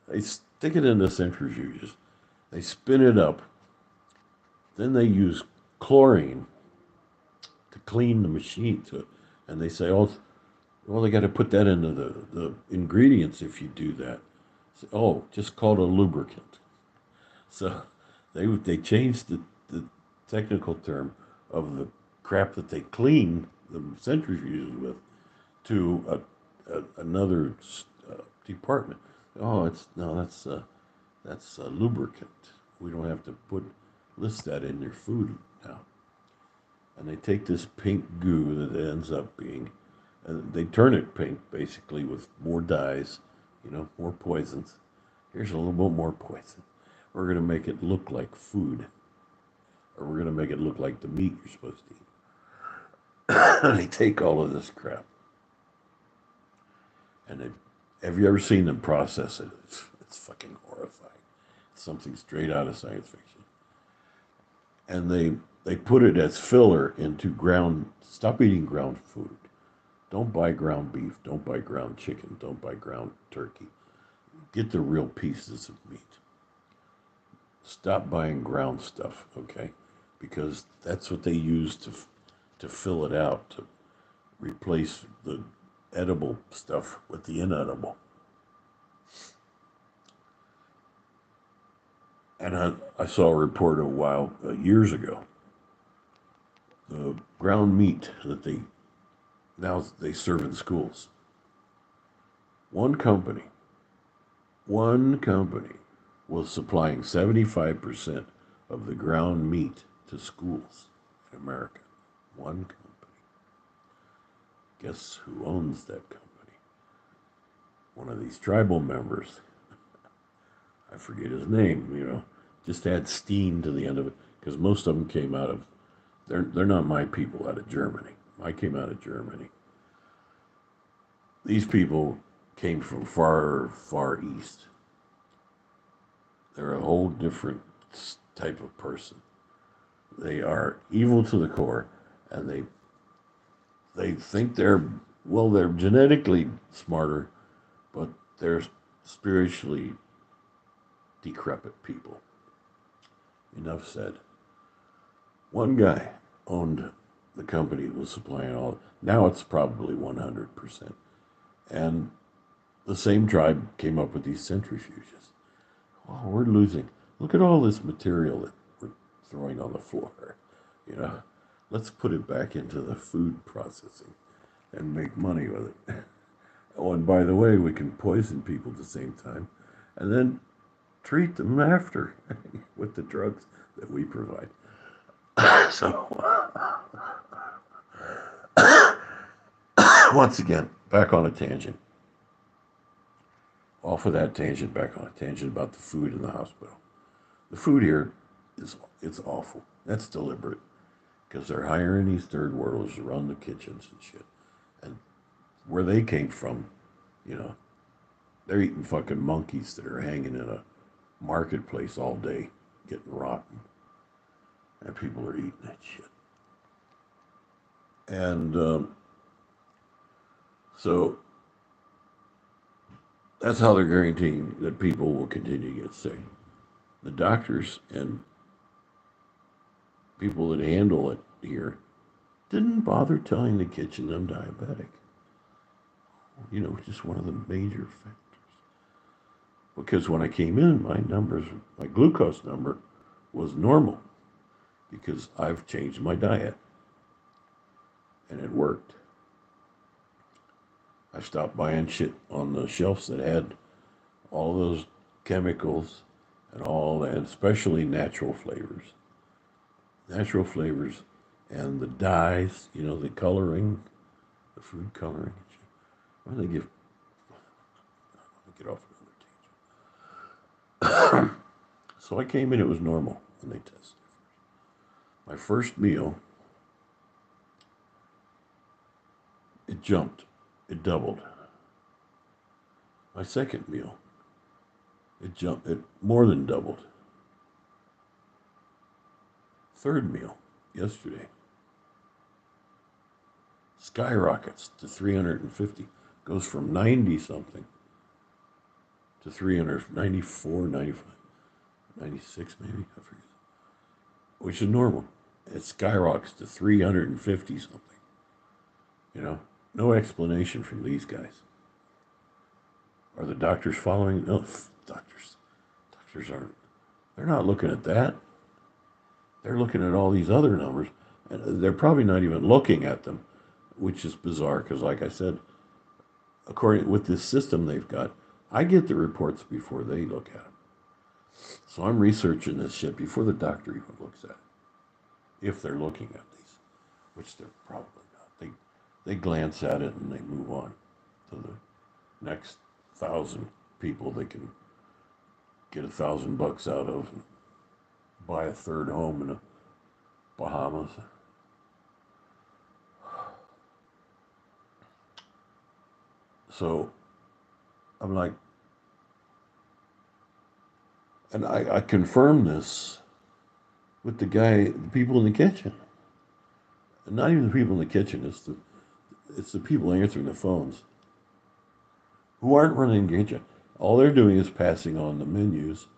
They stick it into centrifuges. They spin it up. Then they use chlorine to clean the machine and they say, oh, well, they got to put that into the ingredients if you do that. So, oh, just call it a lubricant. So they changed the technical term of the crap that they clean the centrifuges with to another department. Oh, that's a lubricant. We don't have to list that in your food now. And they take this pink goo that it ends up being, and they turn it pink basically with more dyes, you know, more poisons. Here's a little bit more poison. We're going to make it look like food, or we're going to make it look like the meat you're supposed to eat. And they take all of this crap, and have you ever seen them process it? It's fucking horrifying. It's something straight out of science fiction. and they put it as filler into ground. Stop eating ground food. Don't buy ground beef. Don't buy ground chicken. Don't buy ground turkey. Get the real pieces of meat. Stop buying ground stuff, okay? Because that's what they use to fill it out, to replace the edible stuff with the inedible. And I saw a report years ago, the ground meat that they serve in schools. One company was supplying 75% of the ground meat to schools in America. One company. Guess who owns that company? One of these tribal members. I forget his name, just add Steen to the end of it, because most of them came out of, they're not my people out of Germany. I came out of Germany. These people came from far, far east. They're a whole different type of person. They are evil to the core, and they think they're genetically smarter, but they're spiritually decrepit people. Enough said. One guy owned the company that was supplying all. Now it's probably 100%. And the same tribe came up with these centrifuges. Oh, we're losing. Look at all this material that we're throwing on the floor. Let's put it back into the food processing and make money with it. Oh, and by the way, we can poison people at the same time and then treat them after with the drugs that we provide. So, once again, back on a tangent. Off of that tangent, back on a tangent about the food in the hospital. The food here it's awful. That's deliberate, because they're hiring these third worlders to run the kitchens and shit. And where they came from, they're eating fucking monkeys that are hanging in a marketplace all day, getting rotten. And people are eating that shit. And so that's how they're guaranteeing that people will continue to get sick. The doctors and people that handle it here didn't bother telling the kitchen I'm diabetic. Just one of the major factors. Because when I came in, my glucose number was normal, because I've changed my diet. And it worked. I stopped buying shit on the shelves that had all those chemicals and all that, especially natural flavors. Natural flavors and the dyes, the coloring, the food coloring. Why do they give? I'll get off another tangent. So I came in, it was normal when they tested. My first meal, it jumped, it doubled. My second meal, it more than doubled. Third meal, yesterday, skyrockets to 350, goes from 90 something to 394, 95, 96 maybe, I forget, which is normal. It skyrockets to 350 something. No explanation from these guys. Are the doctors following? No, doctors aren't. They're not looking at that. They're looking at all these other numbers, and they're probably not even looking at them, which is bizarre, because like I said, according with this system they've got, I get the reports before they look at them. So I'm researching this shit before the doctor even looks at it, if they're looking at these, which they're probably not. They glance at it and they move on to the next 1,000 people they can get $1,000 out of and buy a third home in the Bahamas. So I'm like, and I confirmed this with the people in the kitchen. And not even the people in the kitchen, it's the people answering the phones who aren't running the kitchen. All they're doing is passing on the menus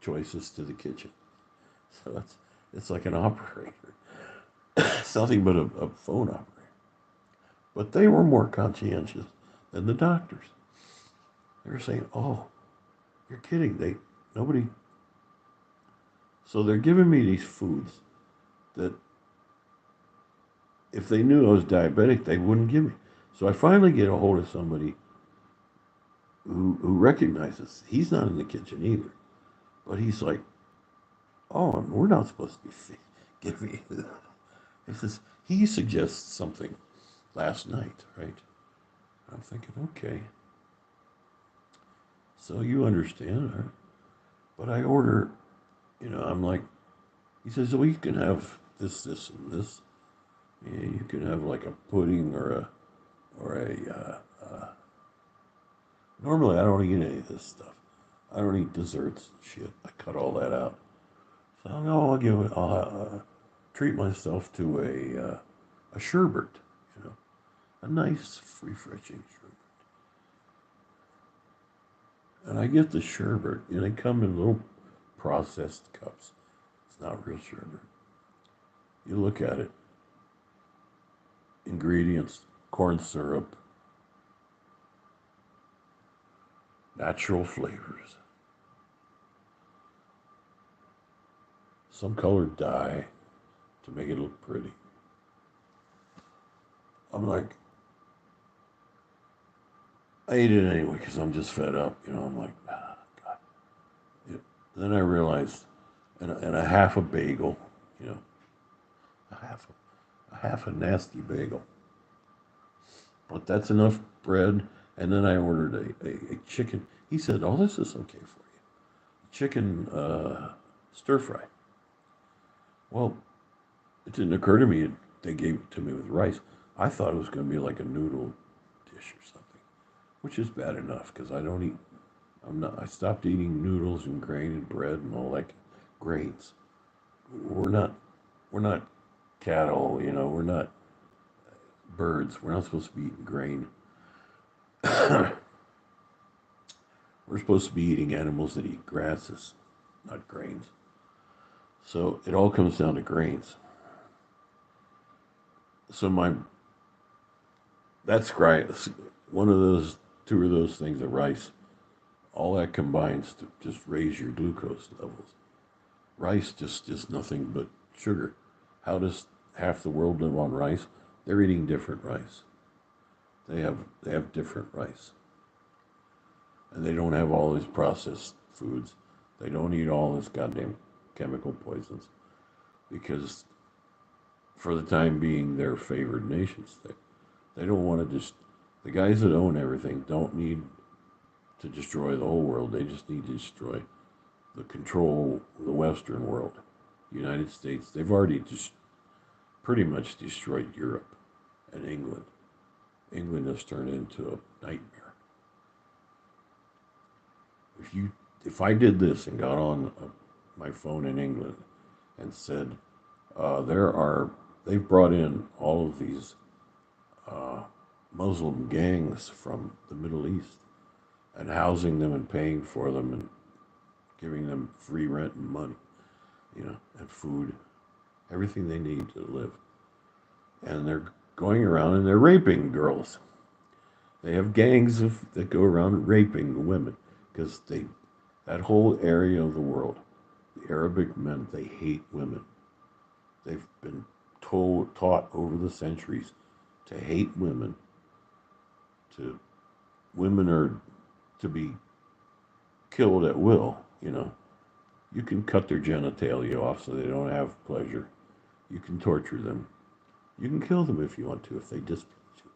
choices to the kitchen. So it's like an operator. It's nothing but a phone operator. But they were more conscientious than the doctors. They were saying, "Oh, you're kidding. Nobody." So they're giving me these foods that if they knew I was diabetic, they wouldn't give me. So I finally get a hold of somebody who recognizes he's not in the kitchen either. But he's like, "Oh, we're not supposed to be giving you." He says he suggests something last night, right? I'm thinking, okay, so you understand, right? But I order, I'm like, he says, "Oh, you can have this, this, and this. Yeah, you can have like a pudding or a. Normally, I don't eat any of this stuff. I don't eat desserts and shit. I cut all that out. So no, I'll treat myself to a sherbet, you know, a nice, refreshing sherbet. And I get the sherbet, and they come in little processed cups. It's not real sherbet. You look at it. Ingredients: corn syrup, natural flavors, some colored dye to make it look pretty. I'm like, I ate it anyway because I'm just fed up. I'm like, God. Yeah. Then I realized, and a half a bagel, you know, a half a nasty bagel. But that's enough bread. And then I ordered a chicken. He said, "Oh, this is okay for you. Chicken stir fry." Well, it didn't occur to me they gave it to me with rice. I thought it was going to be like a noodle dish or something, which is bad enough because I don't eat. I stopped eating noodles and grain and bread and all that grains. We're not. We're not cattle. We're not birds. We're not supposed to be eating grain. We're supposed to be eating animals that eat grasses, not grains. So it all comes down to grains. So that's rice. One of those, two of those things of rice. All that combines to just raise your glucose levels. Rice just is nothing but sugar. How does half the world live on rice? They're eating different rice. They have different rice. And they don't have all these processed foods. They don't eat all this goddamn chemical poisons because for the time being they're favored nations. They don't want to just the guys that own everything don't need to destroy the whole world. They just need to destroy the control the Western world. The United States, they've already just pretty much destroyed Europe and England. England has turned into a nightmare. If I did this and got on my phone in England and said they've brought in all of these Muslim gangs from the Middle East and housing them and paying for them and giving them free rent and money, and food, everything they need to live. And they're going around and they're raping girls. They have gangs that go around raping women because that whole area of the world, the Arabic men, they hate women. They've been taught over the centuries to hate women. Women are to be killed at will. You can cut their genitalia off so they don't have pleasure. You can torture them. You can kill them if you want to, if they displease you,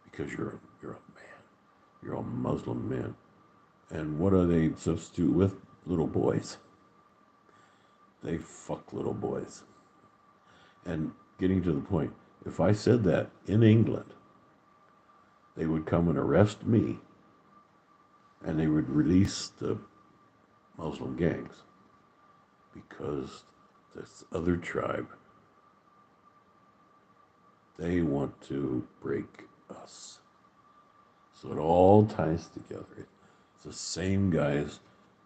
because you're a man. You're a Muslim man. And what do they substitute with? Little boys. They fuck little boys. And getting to the point, if I said that in England, they would come and arrest me, and they would release the Muslim gangs because this other tribe, they want to break us. So it all ties together. It's the same guys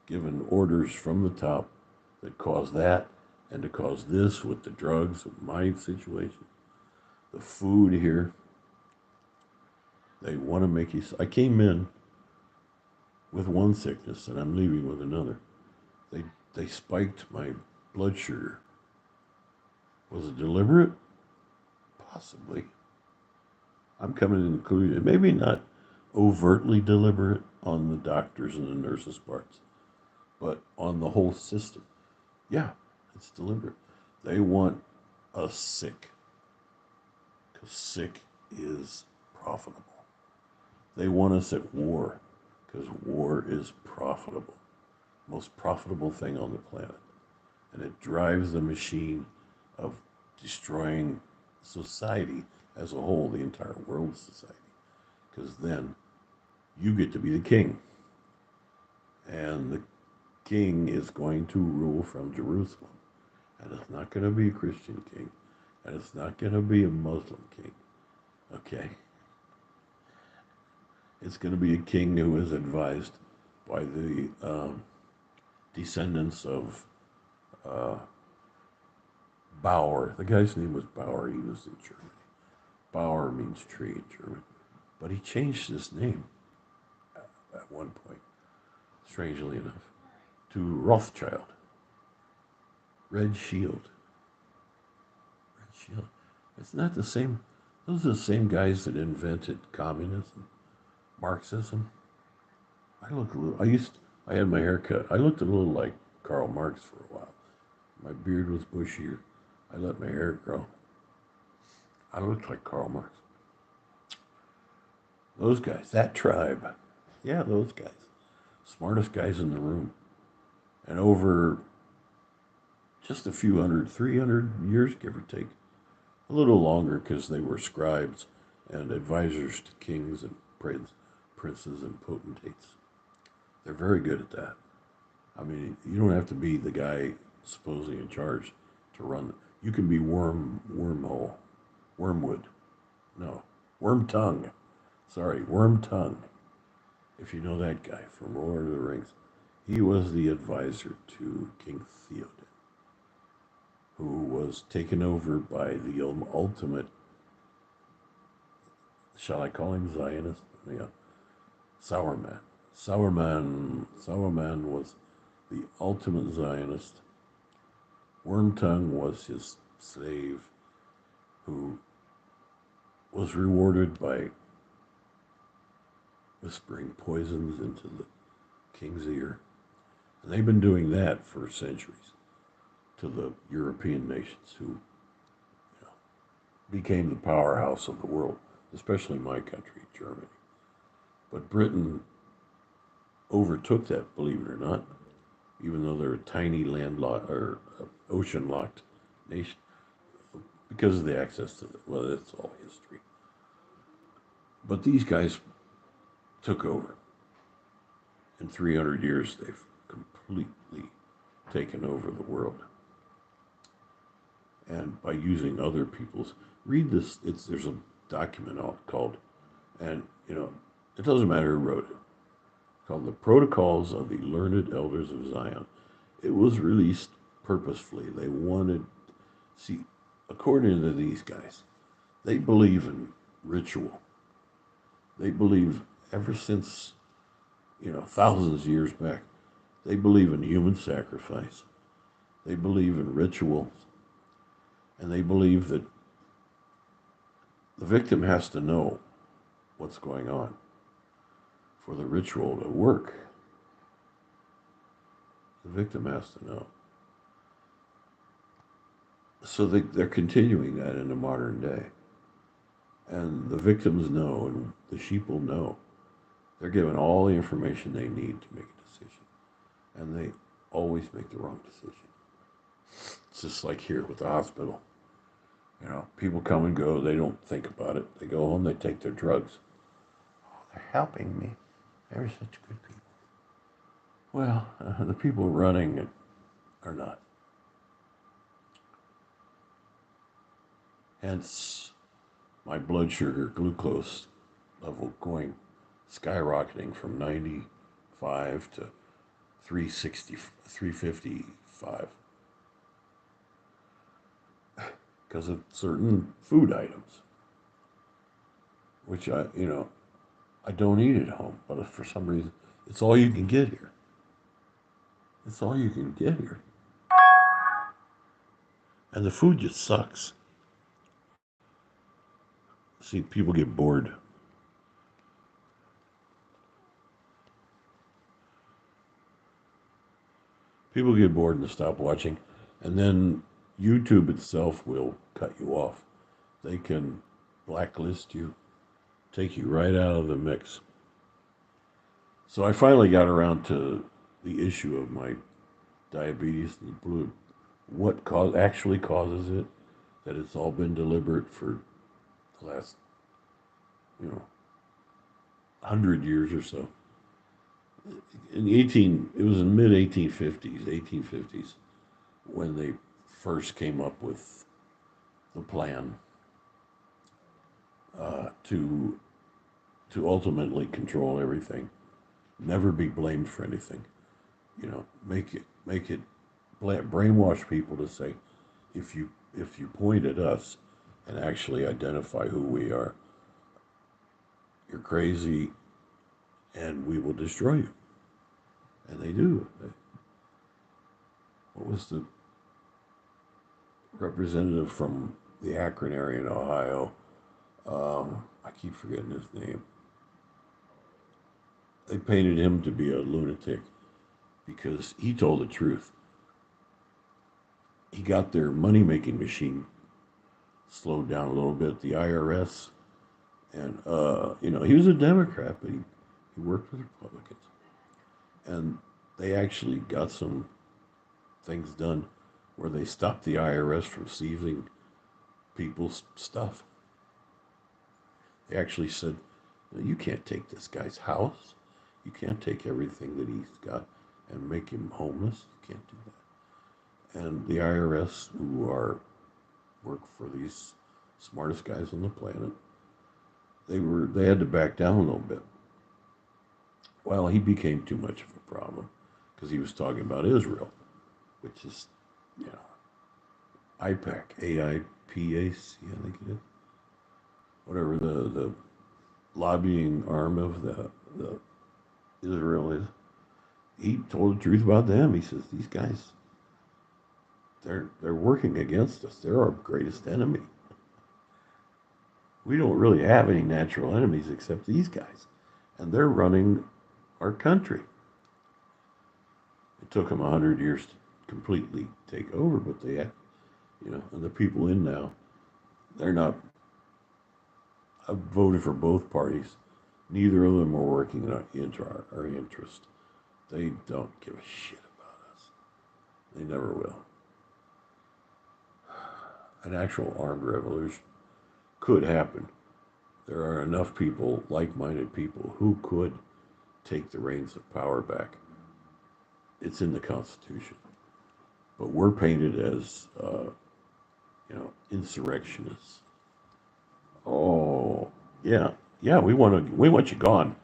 given orders from the top that cause that and to cause this with the drugs, with my situation, the food here. They want to make you. I came in with one sickness and I'm leaving with another. They spiked my blood sugar. Was it deliberate? Possibly. I'm coming to the conclusion, maybe not overtly deliberate on the doctors and the nurses' parts, but on the whole system. Yeah, it's deliberate. They want us sick because sick is profitable. They want us at war because war is profitable. Most profitable thing on the planet. And it drives the machine of destroying society as a whole, the entire world society. Because then you get to be the king. And the king is going to rule from Jerusalem. And it's not going to be a Christian king. And it's not going to be a Muslim king. Okay? It's going to be a king who is advised by the descendants of Bauer. The guy's name was Bauer. He was in Germany. Bauer means tree in German. But he changed his name at one point, strangely enough, to Rothschild. Red Shield. Red Shield. It's not the same. Those are the same guys that invented communism, Marxism. I had my hair cut. I looked a little like Karl Marx for a while. My beard was bushier. I let my hair grow. I looked like Karl Marx. Those guys, that tribe. Yeah, those guys. Smartest guys in the room. And over just a few 300 years, give or take, a little longer because they were scribes and advisors to kings and princes and potentates. They're very good at that. I mean, you don't have to be the guy supposedly in charge to run. You can be wormwood. No, worm tongue. Sorry, worm tongue. If you know that guy from Lord of the Rings, he was the advisor to King Theoden, who was taken over by the ultimate, shall I call him Zionist? Yeah, Sauerman. Sauerman was the ultimate Zionist. Wormtongue was his slave who was rewarded by whispering poisons into the king's ear. And they've been doing that for centuries to the European nations who became the powerhouse of the world, especially my country, Germany. But Britain overtook that, believe it or not, even though they're a tiny landlocked or ocean-locked nation, because of the access to the, well, that's all history. But these guys took over. In 300 years, they've completely taken over the world. And by using other people's, read this, there's a document out called, and it doesn't matter who wrote it, called The Protocols of the Learned Elders of Zion. It was released purposefully. They wanted, see, according to these guys, they believe in ritual. They believe ever since, thousands of years back, they believe in human sacrifice. They believe in rituals. And they believe that the victim has to know what's going on for the ritual to work. The victim has to know. So they're continuing that in the modern day. And the victims know, and the sheeple know. They're given all the information they need to make a decision. And they always make the wrong decision. It's just like here with the hospital. People come and go. They don't think about it. They go home. They take their drugs. Oh, they're helping me. They're such good people. Well, the people running it are not. hence my blood sugar glucose level going skyrocketing from 95 to 360, 355 because of certain food items, which I don't eat at home, but for some reason, it's all you can get here. It's all you can get here. And the food just sucks. See, people get bored. People get bored and stop watching. And then YouTube itself will cut you off. They can blacklist you, take you right out of the mix. So I finally got around to the issue of my diabetes and blood. What actually causes it? That it's all been deliberate for the last, 100 years or so. It was in mid 1850s, when they first came up with the plan to ultimately control everything, never be blamed for anything. Make it brainwash people to say, if you point at us and actually identify who we are, you're crazy, and we will destroy you. And they do. What was the representative from the Akron area in Ohio? I keep forgetting his name. They painted him to be a lunatic because he told the truth. He got their money-making machine slowed down a little bit, the IRS. And, he was a Democrat, but he worked with Republicans. And they actually got some things done where they stopped the IRS from seizing people's stuff. They actually said, you can't take this guy's house. You can't take everything that he's got and make him homeless. You can't do that. And the IRS, who work for these smartest guys on the planet, they had to back down a little bit. Well, he became too much of a problem because he was talking about Israel, which is, AIPAC, AIPAC, I think it is. Whatever the lobbying arm of the Israel is. He told the truth about them. He says, these guys, they're working against us. They're our greatest enemy. We don't really have any natural enemies except these guys. And they're running our country. It took them 100 years to completely take over, but they have, and the people in now, they're not. I've voted for both parties. Neither of them are working in our interest. They don't give a shit about us. They never will. An actual armed revolution could happen. There are enough people, like-minded people, who could take the reins of power back. It's in the Constitution. But we're painted as, insurrectionists. Oh, yeah. Yeah, we want you gone.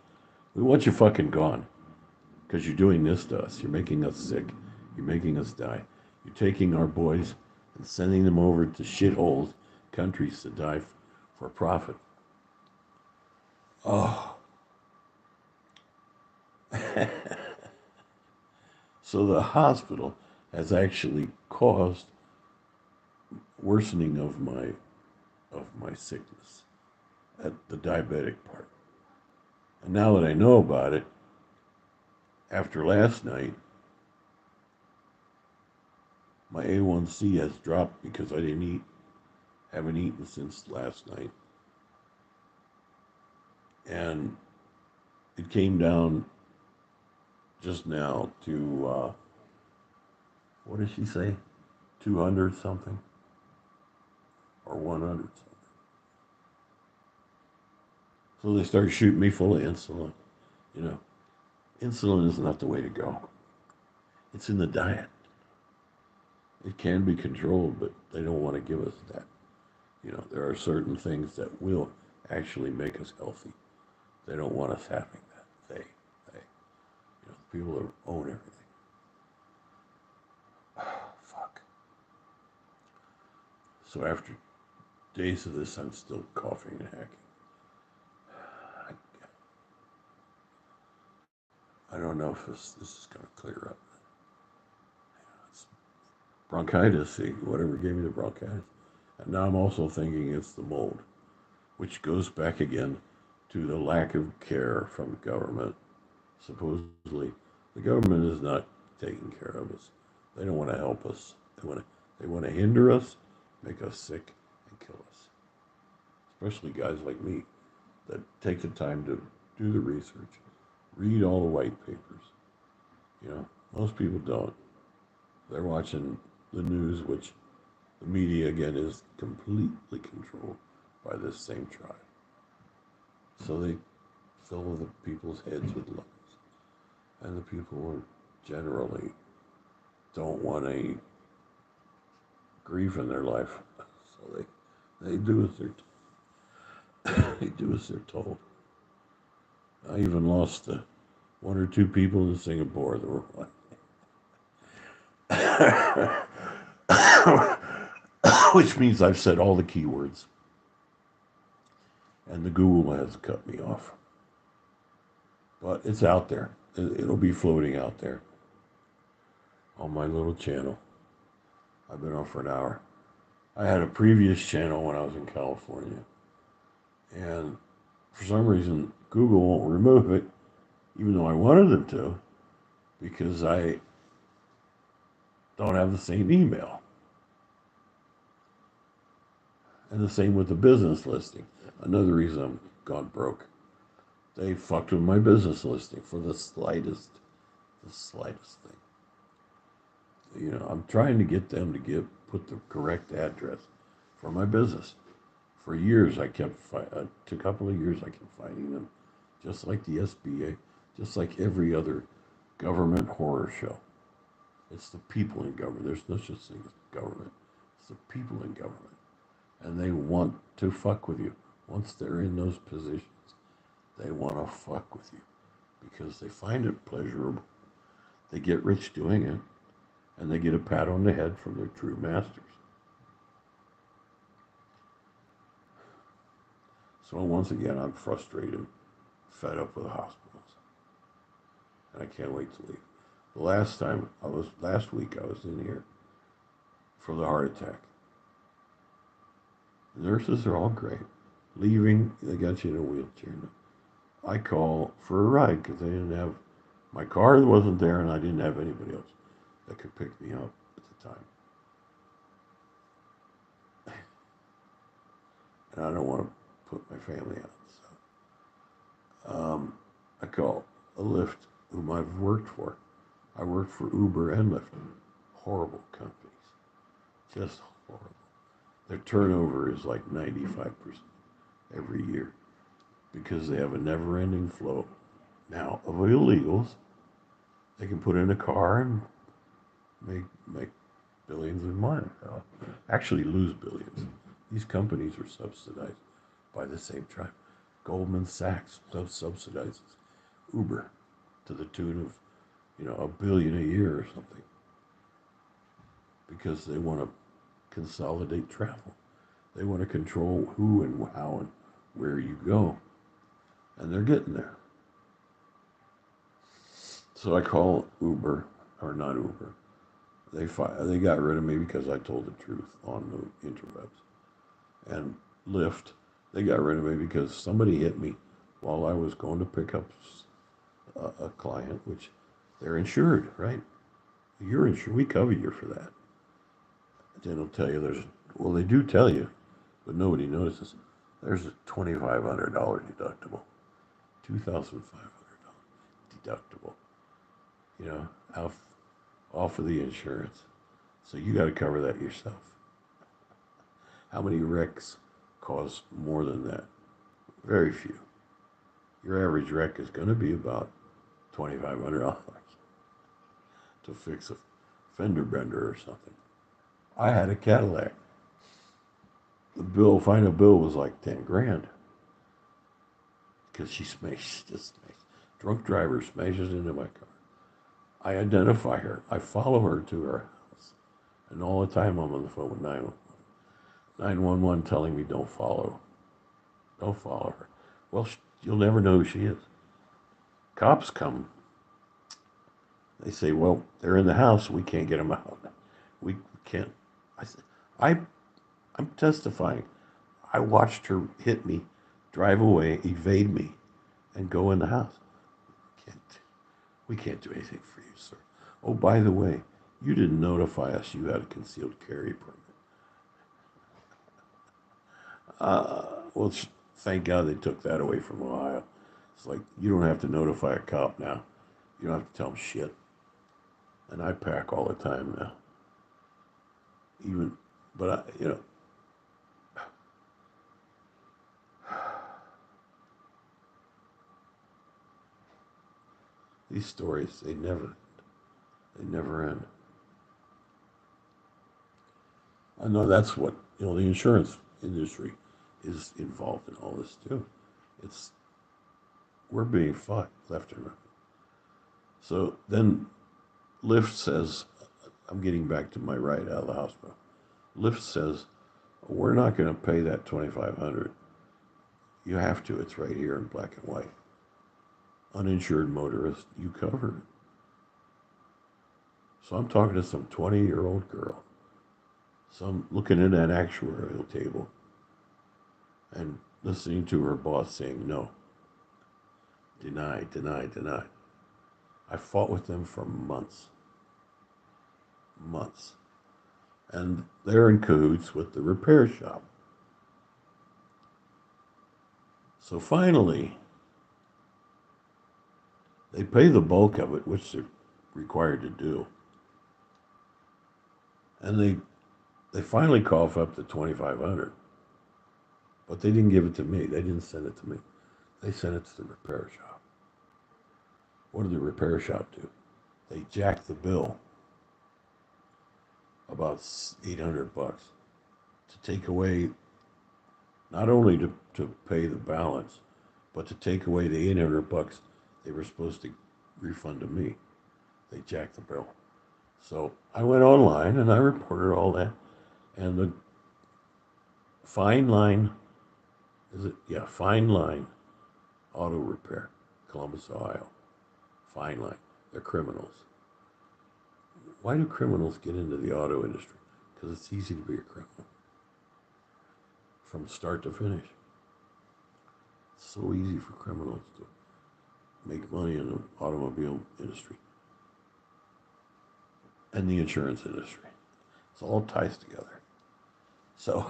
We want you fucking gone. Because you're doing this to us. You're making us sick. You're making us die. You're taking our boys and sending them over to shitholes countries to die for profit. Oh. So the hospital has actually caused worsening of my sickness at the diabetic part. And now that I know about it, after last night, my A1C has dropped because I haven't eaten since last night. And it came down just now to, what did she say? 200 something? Or 100 something. So they started shooting me full of insulin. Insulin is not the way to go. It's in the diet. It can be controlled, but they don't want to give us that. There are certain things that will actually make us healthy. They don't want us having that. The people that own everything. Fuck. So after days of this, I'm still coughing and hacking. I don't know if this is going to clear up. It's bronchitis, whatever gave me the bronchitis. And now I'm also thinking it's the mold, which goes back again to the lack of care from government. Supposedly, the government is not taking care of us. They don't want to help us. They want to hinder us, make us sick, and kill us. Especially guys like me that take the time to do the research, read all the white papers. Most people don't. They're watching the news, which the media again is completely controlled by this same tribe. So they fill the people's heads with lies. And the people generally don't want any grief in their life. So they do as they do as they're told. I even lost one or two people in Singapore that were like, which means I've said all the keywords, and the Google has cut me off. But it's out there. It'll be floating out there on my little channel. I've been on for an hour. I had a previous channel when I was in California, and for some reason Google won't remove it, even though I wanted them to, because I don't have the same email. And the same with the business listing. Another reason I'm gone broke. They fucked with my business listing for the slightest thing. I'm trying to get them to put the correct address for my business. For years, it took a couple of years, I kept finding them, just like the SBA, just like every other government horror show. It's the people in government. There's no such thing as government. It's the people in government. And they want to fuck with you. Once they're in those positions, they want to fuck with you because they find it pleasurable. They get rich doing it, and they get a pat on the head from their true masters. So once again, I'm frustrated, fed up with the hospitals, and I can't wait to leave. Last week I was in here for the heart attack. The nurses are all great. Leaving, they got you in a wheelchair. I call for a ride because they didn't have, my car wasn't there and I didn't have anybody else that could pick me up at the time. And I don't want to put my family out. So I call a Lyft, whom I've worked for. I worked for Uber and Lyft. Horrible companies. Just horrible. Their turnover is like 95% every year because they have a never-ending flow now of illegals. They can put in a car and make billions of money. Actually lose billions. These companies are subsidized by the same tribe. Goldman Sachs subsidizes Uber to the tune of, $1 billion a year or something, because they want to consolidate travel. They want to control who and how and where you go, and they're getting there. So I call Uber, or not Uber. They got rid of me because I told the truth on the interwebs. And Lyft, they got rid of me because somebody hit me while I was going to pick up a client, which they're insured, right? You're insured. We cover you for that. Then they'll tell you they do tell you, but nobody notices. There's a $2,500 deductible, $2,500 deductible, off of the insurance. So you got to cover that yourself. How many wrecks cause more than that? Very few. Your average wreck is going to be about $2,500 to fix a fender bender or something. I had a Cadillac. the final bill was like 10 grand because she just smashed. Drunk driver smashes into my car. I identify her. I follow her to her house. And all the time I'm on the phone with 911. 911 telling me don't follow her. Well, you'll never know who she is. Cops come. They say, well, they're in the house. We can't get them out. We can't. I said, I'm testifying. I watched her hit me, drive away, evade me, and go in the house. We can't do anything for you, sir. Oh, by the way, you didn't notify us you had a concealed carry permit. Well, thank God they took that away from Ohio. It's like, you don't have to notify a cop now. You don't have to tell them shit. And I pack all the time now. But these stories, they never end. I know that's what, the insurance industry is involved in all this too. We're being fucked left and right. So then Lyft says, I'm getting back to my ride out of the hospital. Lyft says, we're not going to pay that $2,500. You have to. It's right here in black and white. Uninsured motorist, you covered it. So I'm talking to some 20-year-old girl. So I'm looking at that actuarial table and listening to her boss saying no. Deny, deny, deny. I fought with them for months. Months. And they're in cahoots with the repair shop. So finally, they pay the bulk of it, which they're required to do. And they finally cough up the $2,500. But they didn't give it to me. They didn't send it to me. They sent it to the repair shop. What did the repair shop do? They jacked the bill about $800 to take away, not only to pay the balance, but to take away the $800 they were supposed to refund to me. They jacked the bill. So I went online and I reported all that. And the Fine Line, Fine Line Auto Repair, Columbus, Ohio. Fine Line. They're criminals. Why do criminals get into the auto industry? Because it's easy to be a criminal. From start to finish. It's so easy for criminals to make money in the automobile industry and the insurance industry. It all ties together. So,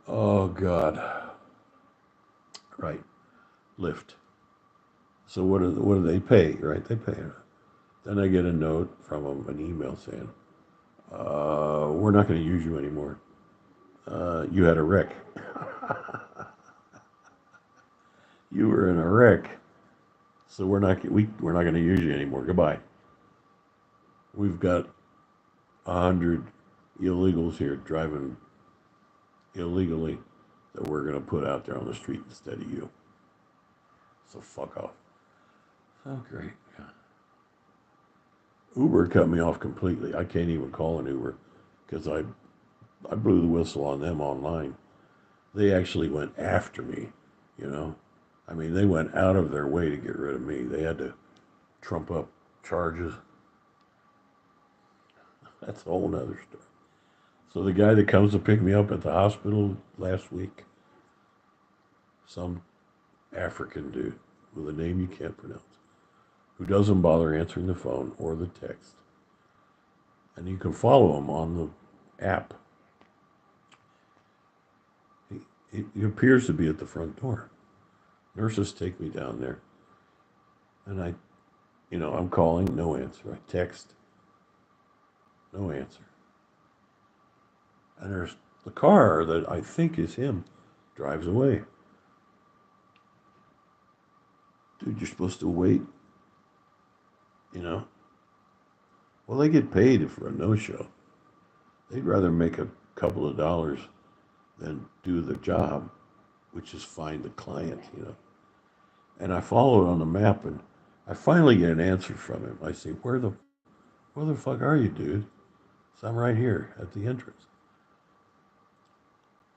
oh God, right, Lyft. So what do they pay? Right, they pay. Then I get a note from them, an email saying, "We're not going to use you anymore. You had a wreck. You were in a wreck, so we're not going to use you anymore. Goodbye. We've got 100 illegals here driving illegally that we're going to put out there on the street instead of you. So fuck off." Oh, great. Yeah. Uber cut me off completely. I can't even call an Uber because I blew the whistle on them online. They actually went after me, I mean, they went out of their way to get rid of me. They had to trump up charges. That's a whole nother story. So the guy that comes to pick me up at the hospital last week, some African dude with a name you can't pronounce, who doesn't bother answering the phone or the text. And you can follow him on the app. He appears to be at the front door. Nurses take me down there. And I'm calling, no answer. I text, no answer. And there's the car that I think is him drives away. Dude, you're supposed to wait you know. Well, they get paid for a no-show. They'd rather make a couple of dollars than do the job, which is find the client, you know. And I follow it on the map, and I finally get an answer from him. I say, where the fuck are you, dude? So I'm right here at the entrance.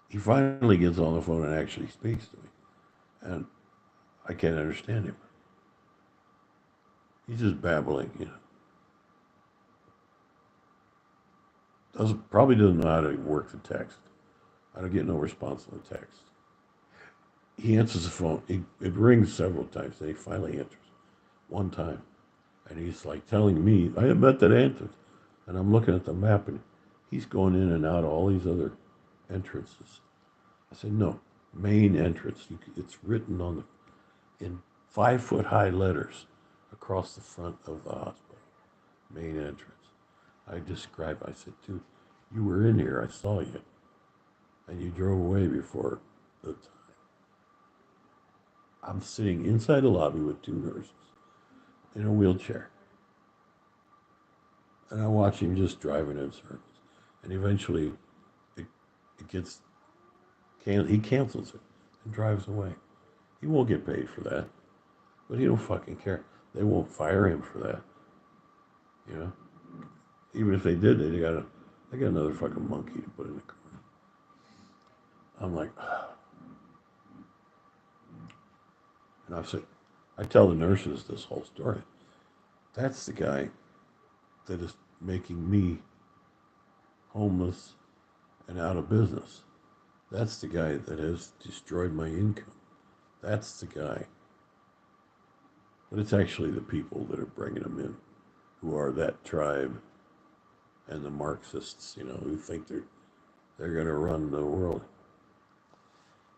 He finally gets on the phone and actually speaks to me, and I can't understand him. He's just babbling, you know. Probably doesn't know how to work the text. I don't get no response on the text. He answers the phone. It rings several times. Then he finally answers one time, and he's like telling me, "I have met that entrance," and I'm looking at the map, and he's going in and out of all these other entrances. I said, "No, main entrance. It's written on in 5 foot high letters across the front of the hospital. Main entrance." I described. I said, "Dude, you were in here. I saw you, and you drove away before the time." I'm sitting inside the lobby with 2 nurses in a wheelchair, and I watch him just driving in circles. And eventually, it, it gets he cancels it and drives away. He won't get paid for that, but he don't fucking care. They won't fire him for that, you know. Even if they did, they got another fucking monkey to put in the corner. I'm like, and I tell the nurses this whole story. That's the guy that is making me homeless and out of business. That's the guy that has destroyed my income. That's the guy. But it's actually the people that are bringing him in, who are that tribe and the Marxists, you know, who think they're going to run the world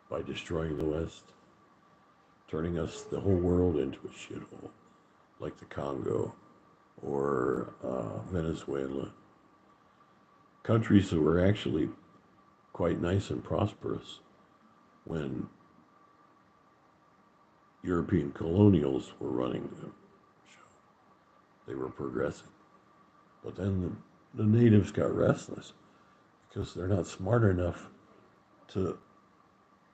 by destroying the West, turning the whole world into a shithole, like the Congo or Venezuela. Countries that were actually quite nice and prosperous when European colonials were running the show. They were progressing. But then the natives got restless because they're not smart enough to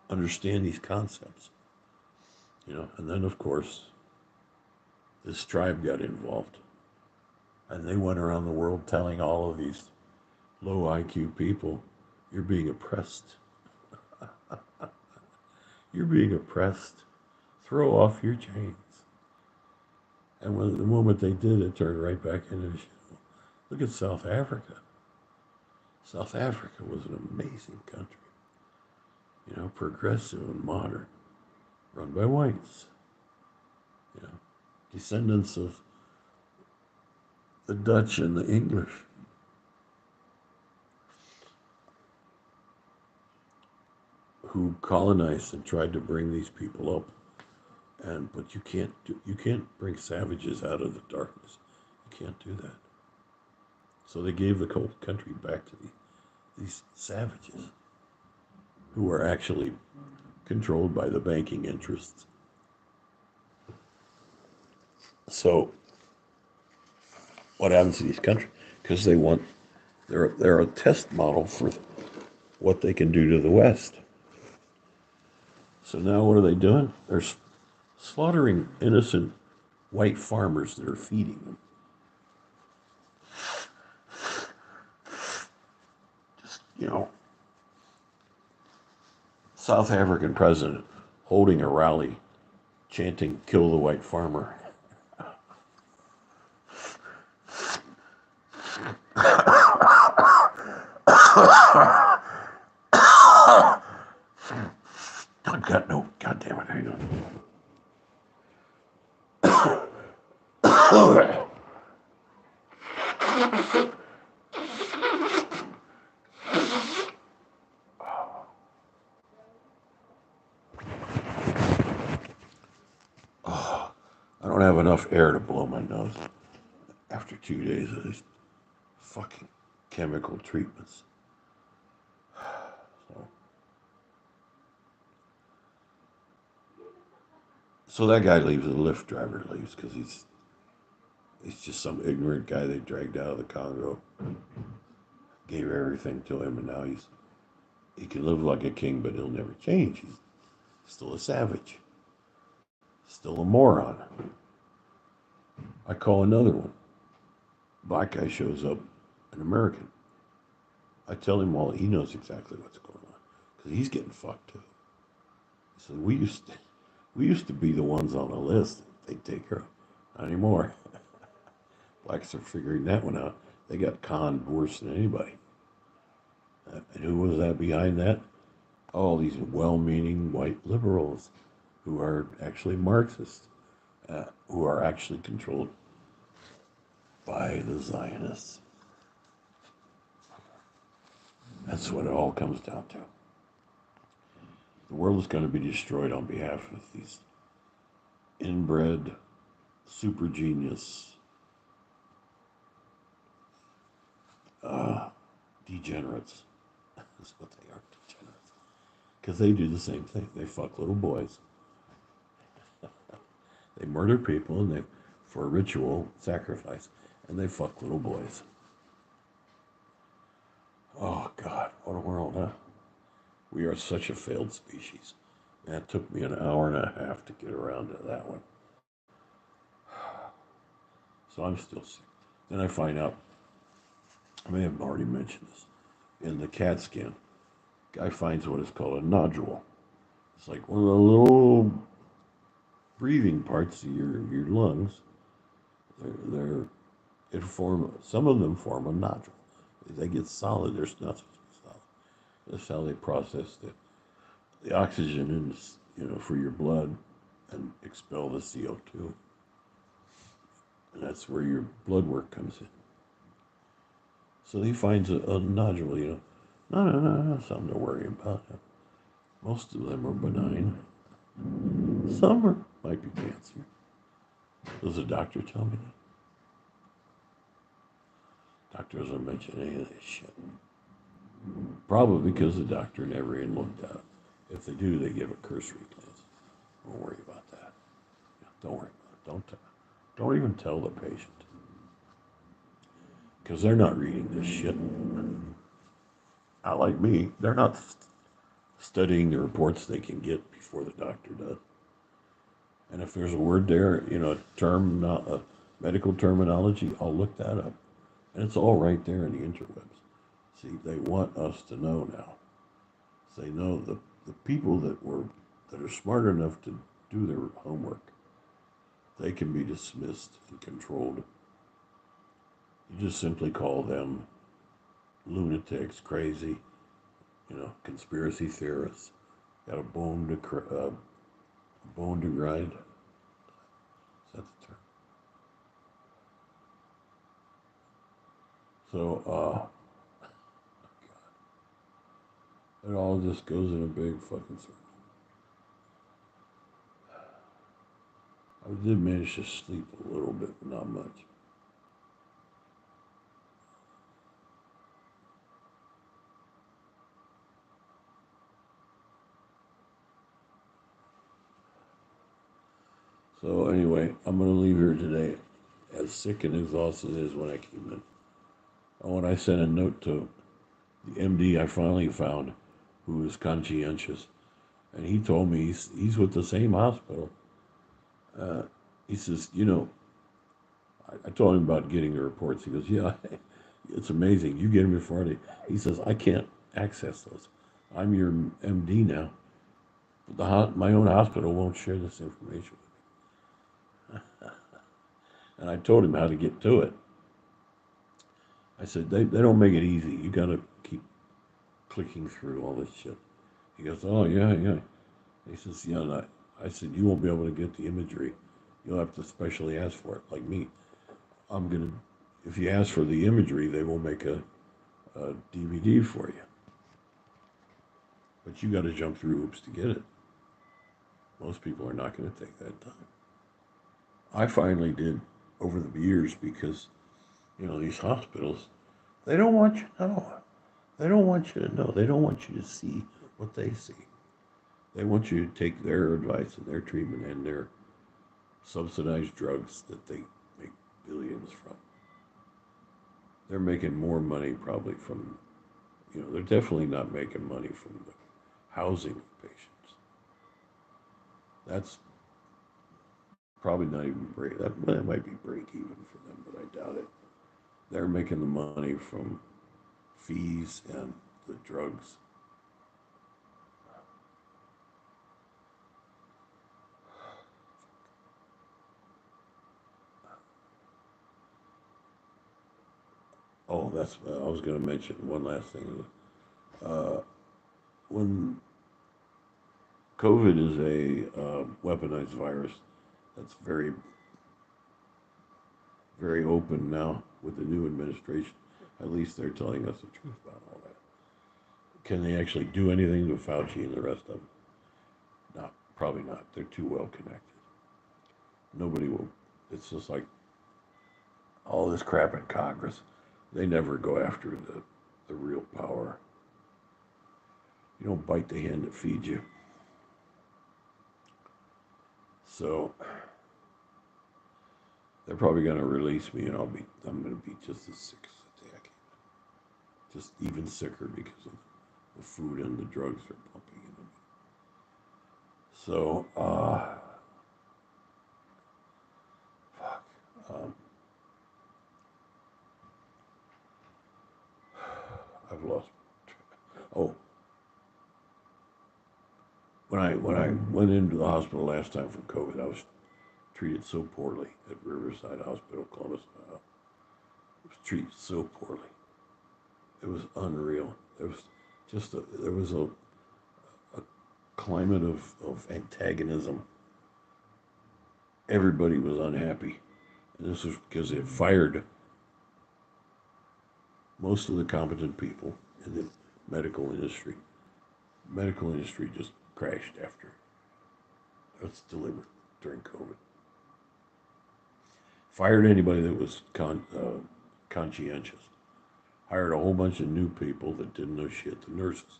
understand these concepts. You know, and then of course this tribe got involved. And they went around the world telling all of these low IQ people, you're being oppressed. You're being oppressed. Throw off your chains. And the moment they did, it turned right back into the show. Look at South Africa. South Africa was an amazing country. You know, progressive and modern, run by whites. You know, descendants of the Dutch and the English. Who colonized and tried to bring these people up, but you can't bring savages out of the darkness. You can't do that. So they gave the whole country back to these savages, who were actually controlled by the banking interests. So what happens to these countries? Because they're a test model for what they can do to the West. So now what are they doing? They're slaughtering innocent white farmers that are feeding them. Just, you know, South African president holding a rally chanting, "Kill the white farmer." I've got no, God damn it, hang on. I don't have enough air to blow my nose after 2 days of these fucking chemical treatments. So that guy leaves, the Lyft driver leaves because he's It's just some ignorant guy they dragged out of the Congo, gave everything to him, and now he can live like a king, but he'll never change. He's still a savage, still a moron. I call another one. Black guy shows up, an American. I tell him all he knows exactly what's going on because he's getting fucked too. He said we used to be the ones on the list they take care of. Not anymore. Blacks are figuring that one out. They got conned worse than anybody. And who was that behind that? All these well-meaning white liberals who are actually Marxists, who are actually controlled by the Zionists. That's what it all comes down to. The world is going to be destroyed on behalf of these inbred, super genius, degenerates. That's what they are, degenerates. Because they do the same thing. They fuck little boys. They murder people and they, for a ritual sacrifice, and they fuck little boys. Oh God, what a world, huh? We are such a failed species. And it took me an hour and a half to get around to that one. So I'm still sick. Then I find out, I may have already mentioned this, in the CAT scan, guy finds what is called a nodule. It's like one of the little breathing parts of your lungs. Some of them form a nodule. They get solid. There's nothing solid. That's how they process the oxygen for your blood and expel the CO2. And that's where your blood work comes in. So he finds a nodule, no, something to worry about. Most of them are benign. Some might be cancer. Does the doctor tell me that? Doctor doesn't mention any of this shit. Probably because the doctor never even looked at it. If they do, they give a cursory glance. Don't worry about that. Don't worry about it. Don't even tell the patient. Because they're not reading this shit. Not like me. They're not studying the reports they can get before the doctor does. And if there's a word there, a medical terminology, I'll look that up. And it's all right there in the interwebs. See, they want us to know now. They know the people that are smart enough to do their homework, they can be dismissed and controlled. You just simply call them lunatics, crazy, conspiracy theorists. Got a bone to grind. Is that the term? So, it all just goes in a big fucking circle. I did manage to sleep a little bit, but not much. So anyway, I'm going to leave here today as sick and exhausted as when I came in. And when I sent a note to the MD I finally found, who was conscientious, and he told me he's with the same hospital. He says, I told him about getting the reports. He goes, yeah, it's amazing. You get them before he says, I can't access those. I'm your MD now. My own hospital won't share this information with me. And I told him how to get to it. I said, they don't make it easy. You got to keep clicking through all this shit. He goes, oh, yeah. He says, yeah. And I said, you won't be able to get the imagery. You'll have to specially ask for it, like me. If you ask for the imagery, they will make a DVD for you. But you got to jump through hoops to get it. Most people are not going to take that time. I finally did over the years because, these hospitals, they don't want you to know. They don't want you to know. They don't want you to see what they see. They want you to take their advice and their treatment and their subsidized drugs that they make billions from. They're making more money probably from, they're definitely not making money from the housing of patients. That's probably not even that might be break even for them, but I doubt it. They're making the money from fees and the drugs. Oh, I was going to mention one last thing. When COVID is a weaponized virus, that's very, very open now with the new administration. At least they're telling us the truth about all that. Can they actually do anything to Fauci and the rest of them? No, probably not. They're too well connected. Nobody will. It's just like all this crap in Congress. They never go after the real power. You don't bite the hand that feeds you. So they're probably going to release me, and I'm going to be just as sick as the day I came. Just even sicker because of the food and the drugs they're pumping into me. So, fuck. I've lost. Oh, when I went into the hospital last time for COVID, I was treated so poorly at Riverside Hospital, Columbus. I was treated so poorly. It was unreal. There was a climate of antagonism. Everybody was unhappy. And this was because they fired most of the competent people in the medical industry. Medical industry just crashed after. That's deliberate during COVID. Fired anybody that was conscientious. Hired a whole bunch of new people that didn't know shit. The nurses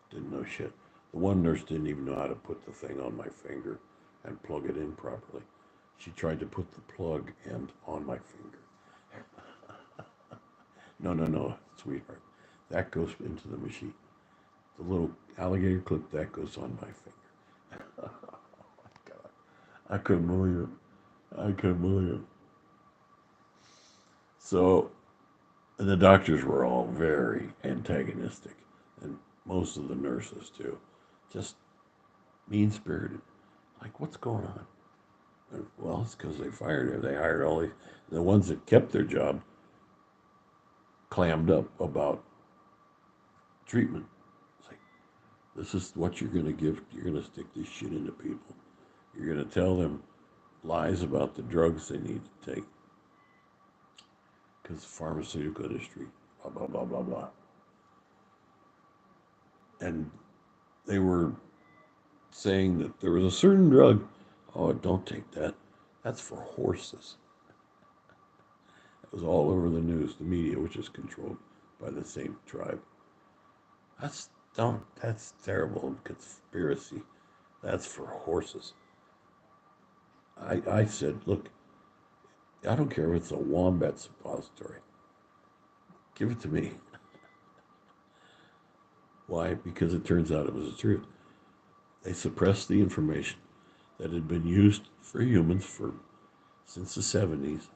didn't know shit. The one nurse didn't even know how to put the thing on my finger and plug it in properly. She tried to put the plug end on my finger. No, sweetheart. That goes into the machine. The little alligator clip, that goes on my finger. Oh my God. I couldn't believe it. So, and the doctors were all very antagonistic, and most of the nurses too. Just mean-spirited. Like, what's going on? And, well, it's because they fired her. They hired all the ones that kept their job clammed up about treatment. It's like, this is what you're going to give. You're going to stick this shit into people. You're going to tell them lies about the drugs they need to take. Because the pharmaceutical industry, blah, blah, blah, blah, blah. And they were saying that there was a certain drug. Oh, don't take that. That's for horses. It was all over the news, the media, which is controlled by the same tribe. That's terrible conspiracy. That's for horses. I said, look, I don't care if it's a wombat suppository. Give it to me. Why? Because it turns out it was the truth. They suppressed the information that had been used for humans since the 70s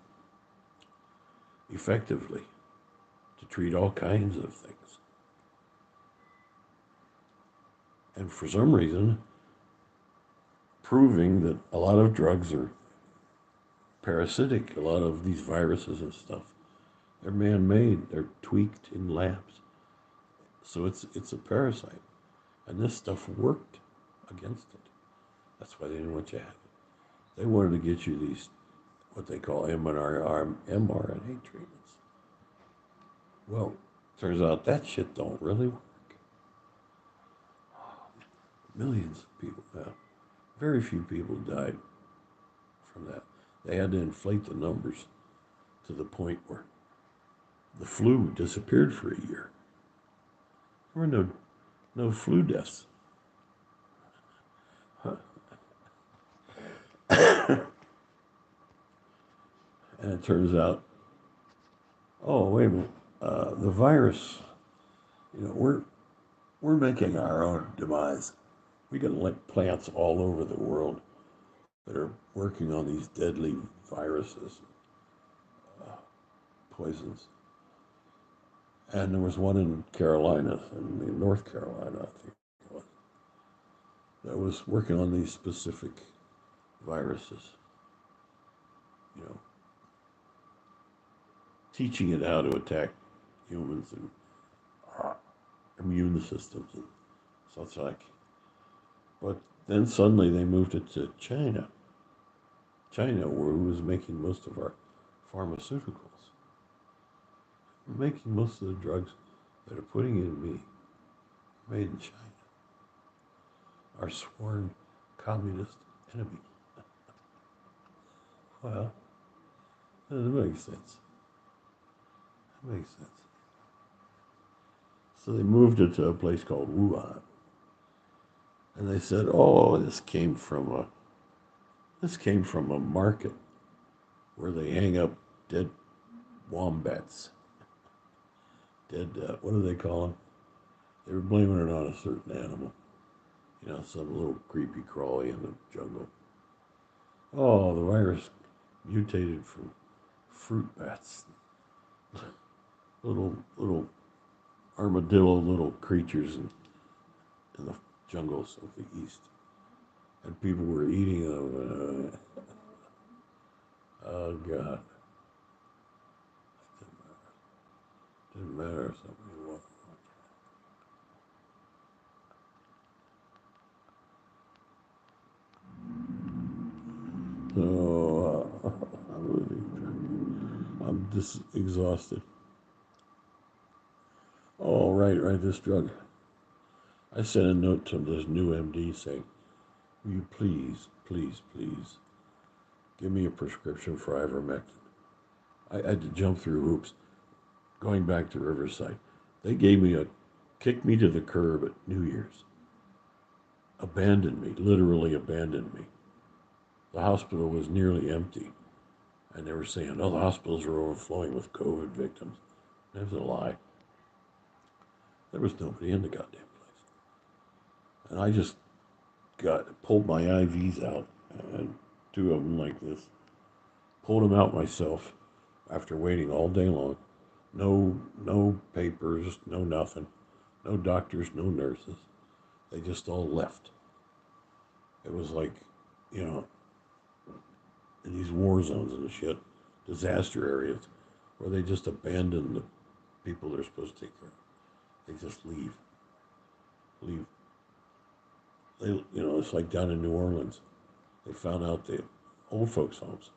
effectively to treat all kinds of things. And for some reason, proving that a lot of drugs are parasitic, a lot of these viruses and stuff, they're man-made, they're tweaked in labs. So it's a parasite. And this stuff worked against it. That's why they didn't want you to have it. They wanted to get you these, what they call mRNA treatments. Well, turns out that shit don't really work. Millions of people now. Very few people died from that. They had to inflate the numbers to the point where the flu disappeared for a year. There were no flu deaths. Huh. And turns out, oh, wait a minute, the virus, we're making our own demise. We got like plants all over the world that are working on these deadly viruses, poisons. And there was one in Carolina, in North Carolina, I think it was, that was working on these specific viruses, teaching it how to attack humans and our immune systems and such like. But then suddenly they moved it to China. China, where who was making most of our pharmaceuticals, making most of the drugs that are putting in me, made in China. Our sworn communist enemy. Well, that makes sense. That makes sense. So they moved it to a place called Wuhan. And they said, oh, this came from a market where they hang up dead wombats. Dead, what do they call them? They were blaming it on a certain animal. Some little creepy crawly in the jungle. Oh, the virus mutated from fruit bats. little armadillo little creatures in the jungles of the east. And people were eating them. Oh, God. Didn't matter if somebody walked. So, I'm just exhausted. Oh, right, this drug. I sent a note to this new MD saying, will you please give me a prescription for ivermectin. I had to jump through hoops. Going back to Riverside, they kicked me to the curb at New Year's. Literally abandoned me. The hospital was nearly empty. And they were saying, oh, the hospitals are overflowing with COVID victims. That was a lie. There was nobody in the goddamn place. And I just pulled my IVs out, and two of them like this. Pulled them out myself after waiting all day long. No papers, no nothing. No doctors, no nurses. They just all left. It was like, in these war zones and shit, disaster areas, where they just abandon the people they're supposed to take care of. They just leave. It's like down in New Orleans. They found out the old folks' homes,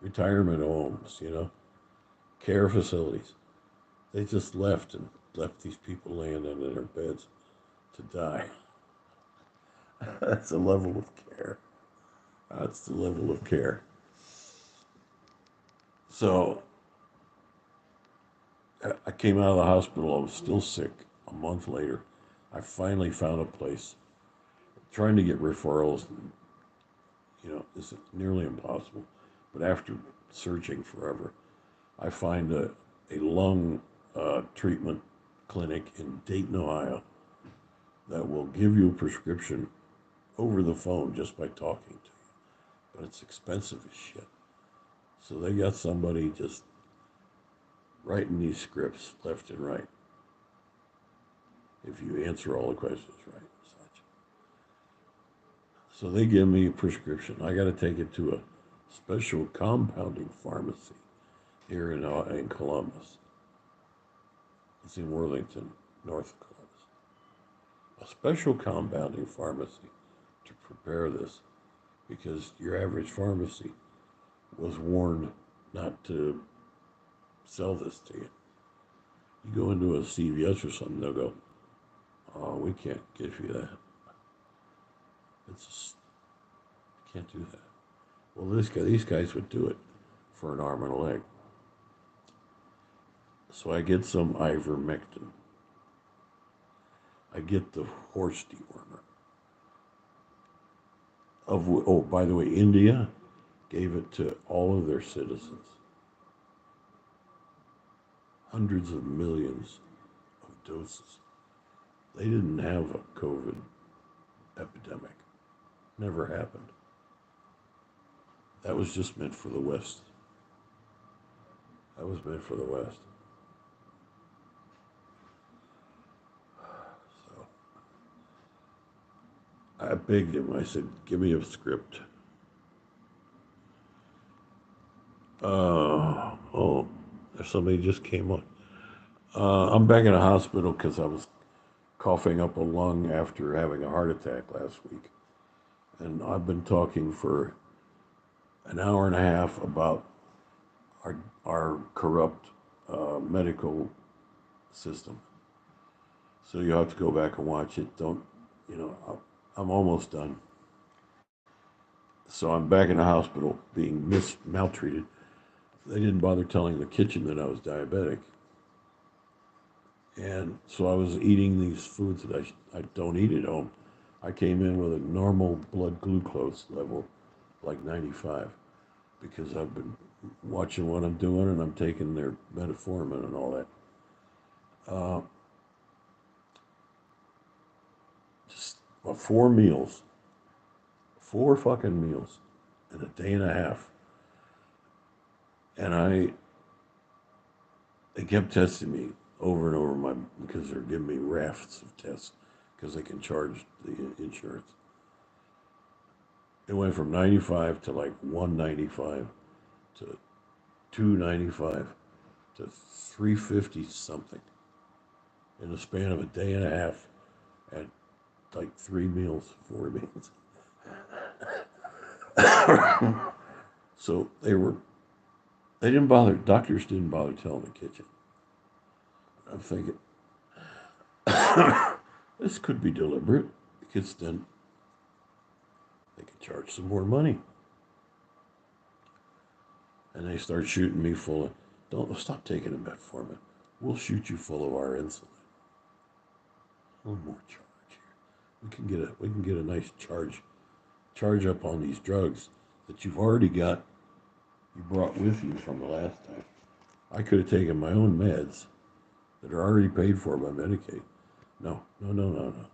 retirement homes, care facilities. They just left these people laying in their beds to die. That's the level of care. That's the level of care. So I came out of the hospital. I was still sick. A month later, I finally found a place. Trying to get referrals, is nearly impossible. But after searching forever, I find a lung treatment clinic in Dayton, Ohio, that will give you a prescription over the phone just by talking to you. But it's expensive as shit. So they got somebody just writing these scripts left and right. If you answer all the questions right. Such. So they give me a prescription. I got to take it to a special compounding pharmacy here in Columbus. It's in Worthington, north of Columbus. A special compounding pharmacy to prepare this, because your average pharmacy was warned not to sell this to you. You go into a CVS or something, they'll go, oh, we can't give you that. Can't do that. Well, these guys would do it for an arm and a leg. So I get some ivermectin. I get the horse dewormer. By the way, India gave it to all of their citizens. Hundreds of millions of doses. They didn't have a COVID epidemic. Never happened. That was just meant for the West. That was meant for the West. So I begged him. I said, "Give me a script." Oh, somebody just came on. I'm back in the hospital because I was coughing up a lung after having a heart attack last week. And I've been talking for an hour and a half about our corrupt medical system. So you have to go back and watch it. Don't, you know, I'm almost done. So I'm back in the hospital being maltreated. They didn't bother telling the kitchen that I was diabetic. And so I was eating these foods that I don't eat at home. I came in with a normal blood glucose level, like 95, because I've been watching what I'm doing and I'm taking their metformin and all that. Just 4 meals, 4 fucking meals in a day and a half. And they kept testing me over and over because they're giving me rafts of tests because they can charge the insurance. It went from 95 to like 195 to 295 to 350 something in the span of a day and a half at like 3 meals, 4 meals. So they didn't bother, doctors didn't bother telling the kitchen. I'm thinking, this could be deliberate because then they could charge some more money. And they start shooting me full of, don't stop taking a metformin. We'll shoot you full of our insulin. A little more charge here. We can get a nice charge up on these drugs that you've already got. You brought with you from the last time. I could have taken my own meds that are already paid for by Medicaid. No. We don't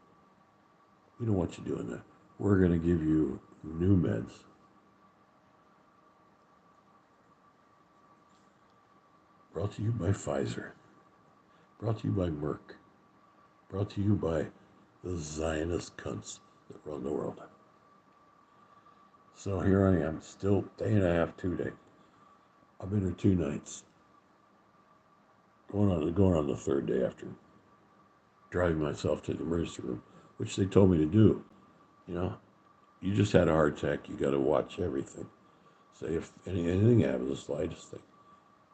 want you doing that. We're going to give you new meds. Brought to you by Pfizer. Brought to you by Merck. Brought to you by the Zionist cunts that run the world. So here I am, still day and a half, 2 days. I've been here 2 nights. Going on the 3rd day after driving myself to the emergency room, which they told me to do. You know, you just had a heart attack. You got to watch everything. Say if anything happens, the slightest thing,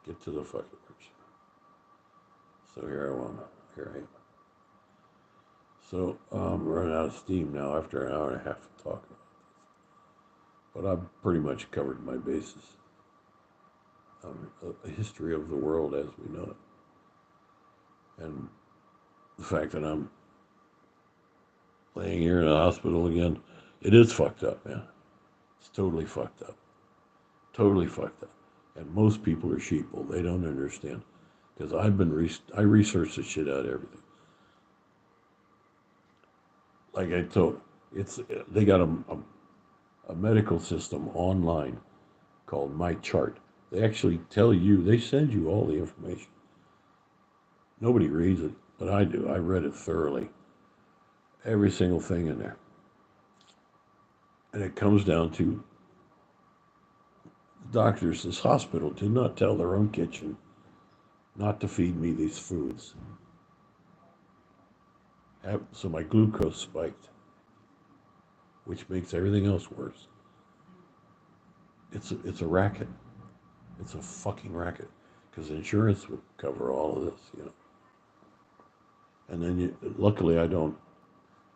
get to the fucking emergency room. So here I am. So I'm running out of steam now after an hour and a half of talking about this. But I've pretty much covered my bases. A history of the world as we know it. And the fact that I'm laying here in a hospital again, it is fucked up, man. It's totally fucked up. Totally fucked up. And most people are sheeple. They don't understand. Because I researched the shit out of everything. Like I told, they got a medical system online called My Chart. They actually tell you, they send you all the information. Nobody reads it, but I do. I read it thoroughly. Every single thing in there. And it comes down to doctors, this hospital did not tell their own kitchen not to feed me these foods. So my glucose spiked, which makes everything else worse. It's a racket. It's a fucking racket. Because insurance would cover all of this, you know. And then luckily I don't,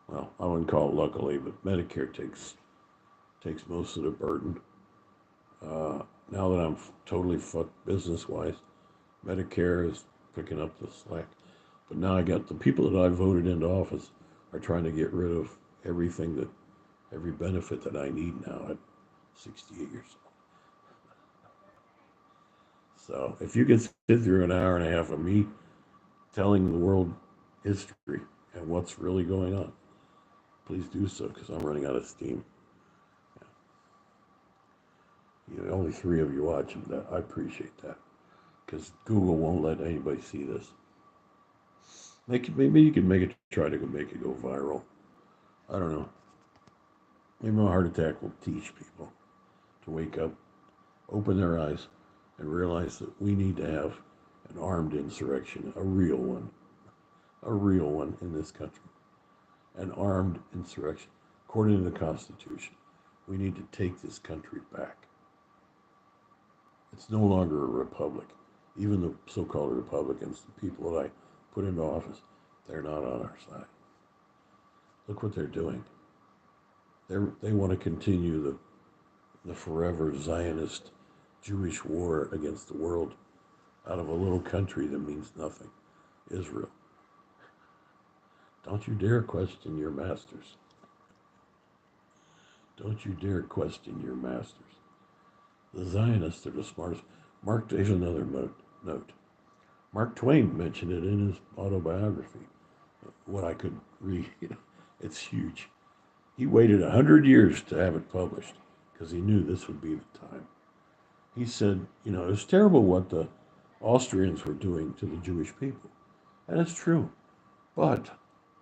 well, I wouldn't call it luckily, but Medicare takes most of the burden. Now that I'm totally fucked business-wise, Medicare is picking up the slack. But now I got the people that I voted into office are trying to get rid of every benefit that I need now at 68 years old. So if you can sit through an hour and a half of me telling the world history and what's really going on, please do so because I'm running out of steam. You know, only 3 of you watching that. I appreciate that because Google won't let anybody see this. Maybe you can make it try to make it go viral. I don't know. Maybe a heart attack will teach people to wake up, open their eyes, and realize that we need to have an armed insurrection, a real one in this country. An armed insurrection. According to the Constitution, we need to take this country back. It's no longer a republic. Even the so-called Republicans, the people that I put into office, they're not on our side. Look what they're doing. They want to continue the forever Zionist Jewish war against the world out of a little country that means nothing, Israel. Don't you dare question your masters. Don't you dare question your masters. The Zionists are the smartest. Here's another note. Mark Twain mentioned it in his autobiography. What I could read, it's huge. He waited 100 years to have it published because he knew this would be the time. He said, it was terrible what the Austrians were doing to the Jewish people. And it's true. But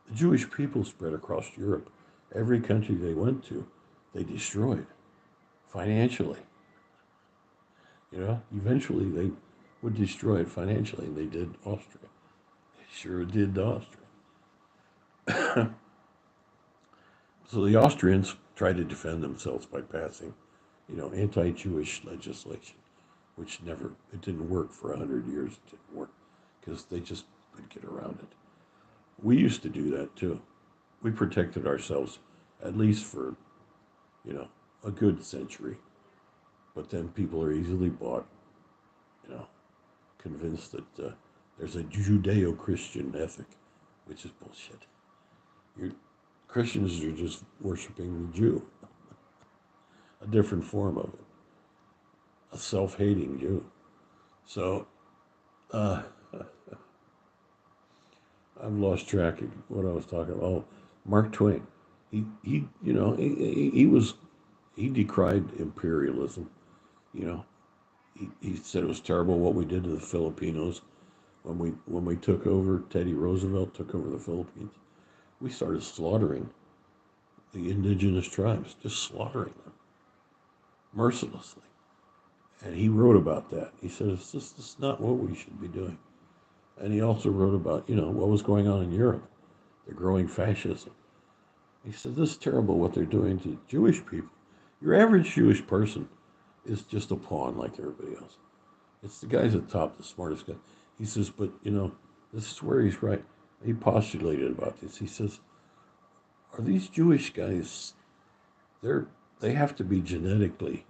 the Jewish people spread across Europe. Every country they went to, they destroyed financially. Eventually they would destroy it financially, and they did Austria. They sure did Austria. So the Austrians tried to defend themselves by passing, anti-Jewish legislation, which it didn't work for 100 years. It didn't work because they just could get around it. We used to do that too. We protected ourselves at least for, a good century. But then people are easily bought, convinced that there's a Judeo-Christian ethic, which is bullshit. Christians are just worshiping the Jew, a different form of it, a self-hating Jew. So, I've lost track of what I was talking about. Oh, Mark Twain. He decried imperialism. He said it was terrible what we did to the Filipinos when we took over. Teddy Roosevelt took over the Philippines. We started slaughtering the indigenous tribes, just slaughtering them mercilessly. And he wrote about that. He said, it's not what we should be doing. And he also wrote about, what was going on in Europe, the growing fascism. He said, this is terrible what they're doing to Jewish people. Your average Jewish person is just a pawn like everybody else. It's the guys at the top, the smartest guy. He says, but, this is where he's right. He postulated about this. He says, are these Jewish guys, they have to be genetically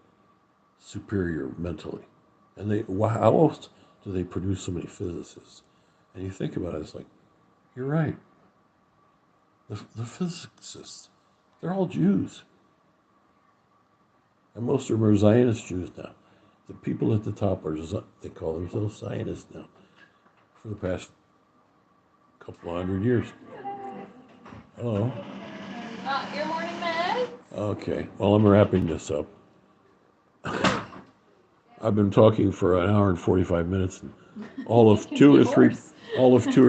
superior mentally. And how else do they produce so many physicists? And you think about it, it's like, you're right. The physicists, they're all Jews. And most of them are Zionist Jews now. The people at the top they call themselves Zionists now for the past couple of 100 years. Hello. Your morning meds? Okay, well, I'm wrapping this up. I've been talking for an hour and 45 minutes, and all of two or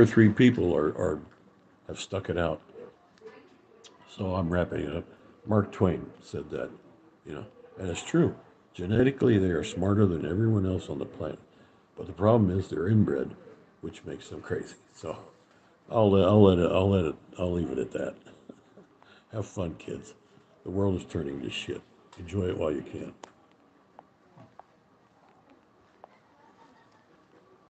three people have stuck it out. So I'm wrapping it up. Mark Twain said that, and it's true. Genetically, they are smarter than everyone else on the planet, but the problem is they're inbred, which makes them crazy. So I'll leave it at that. Have fun, kids. The world is turning to shit. Enjoy it while you can.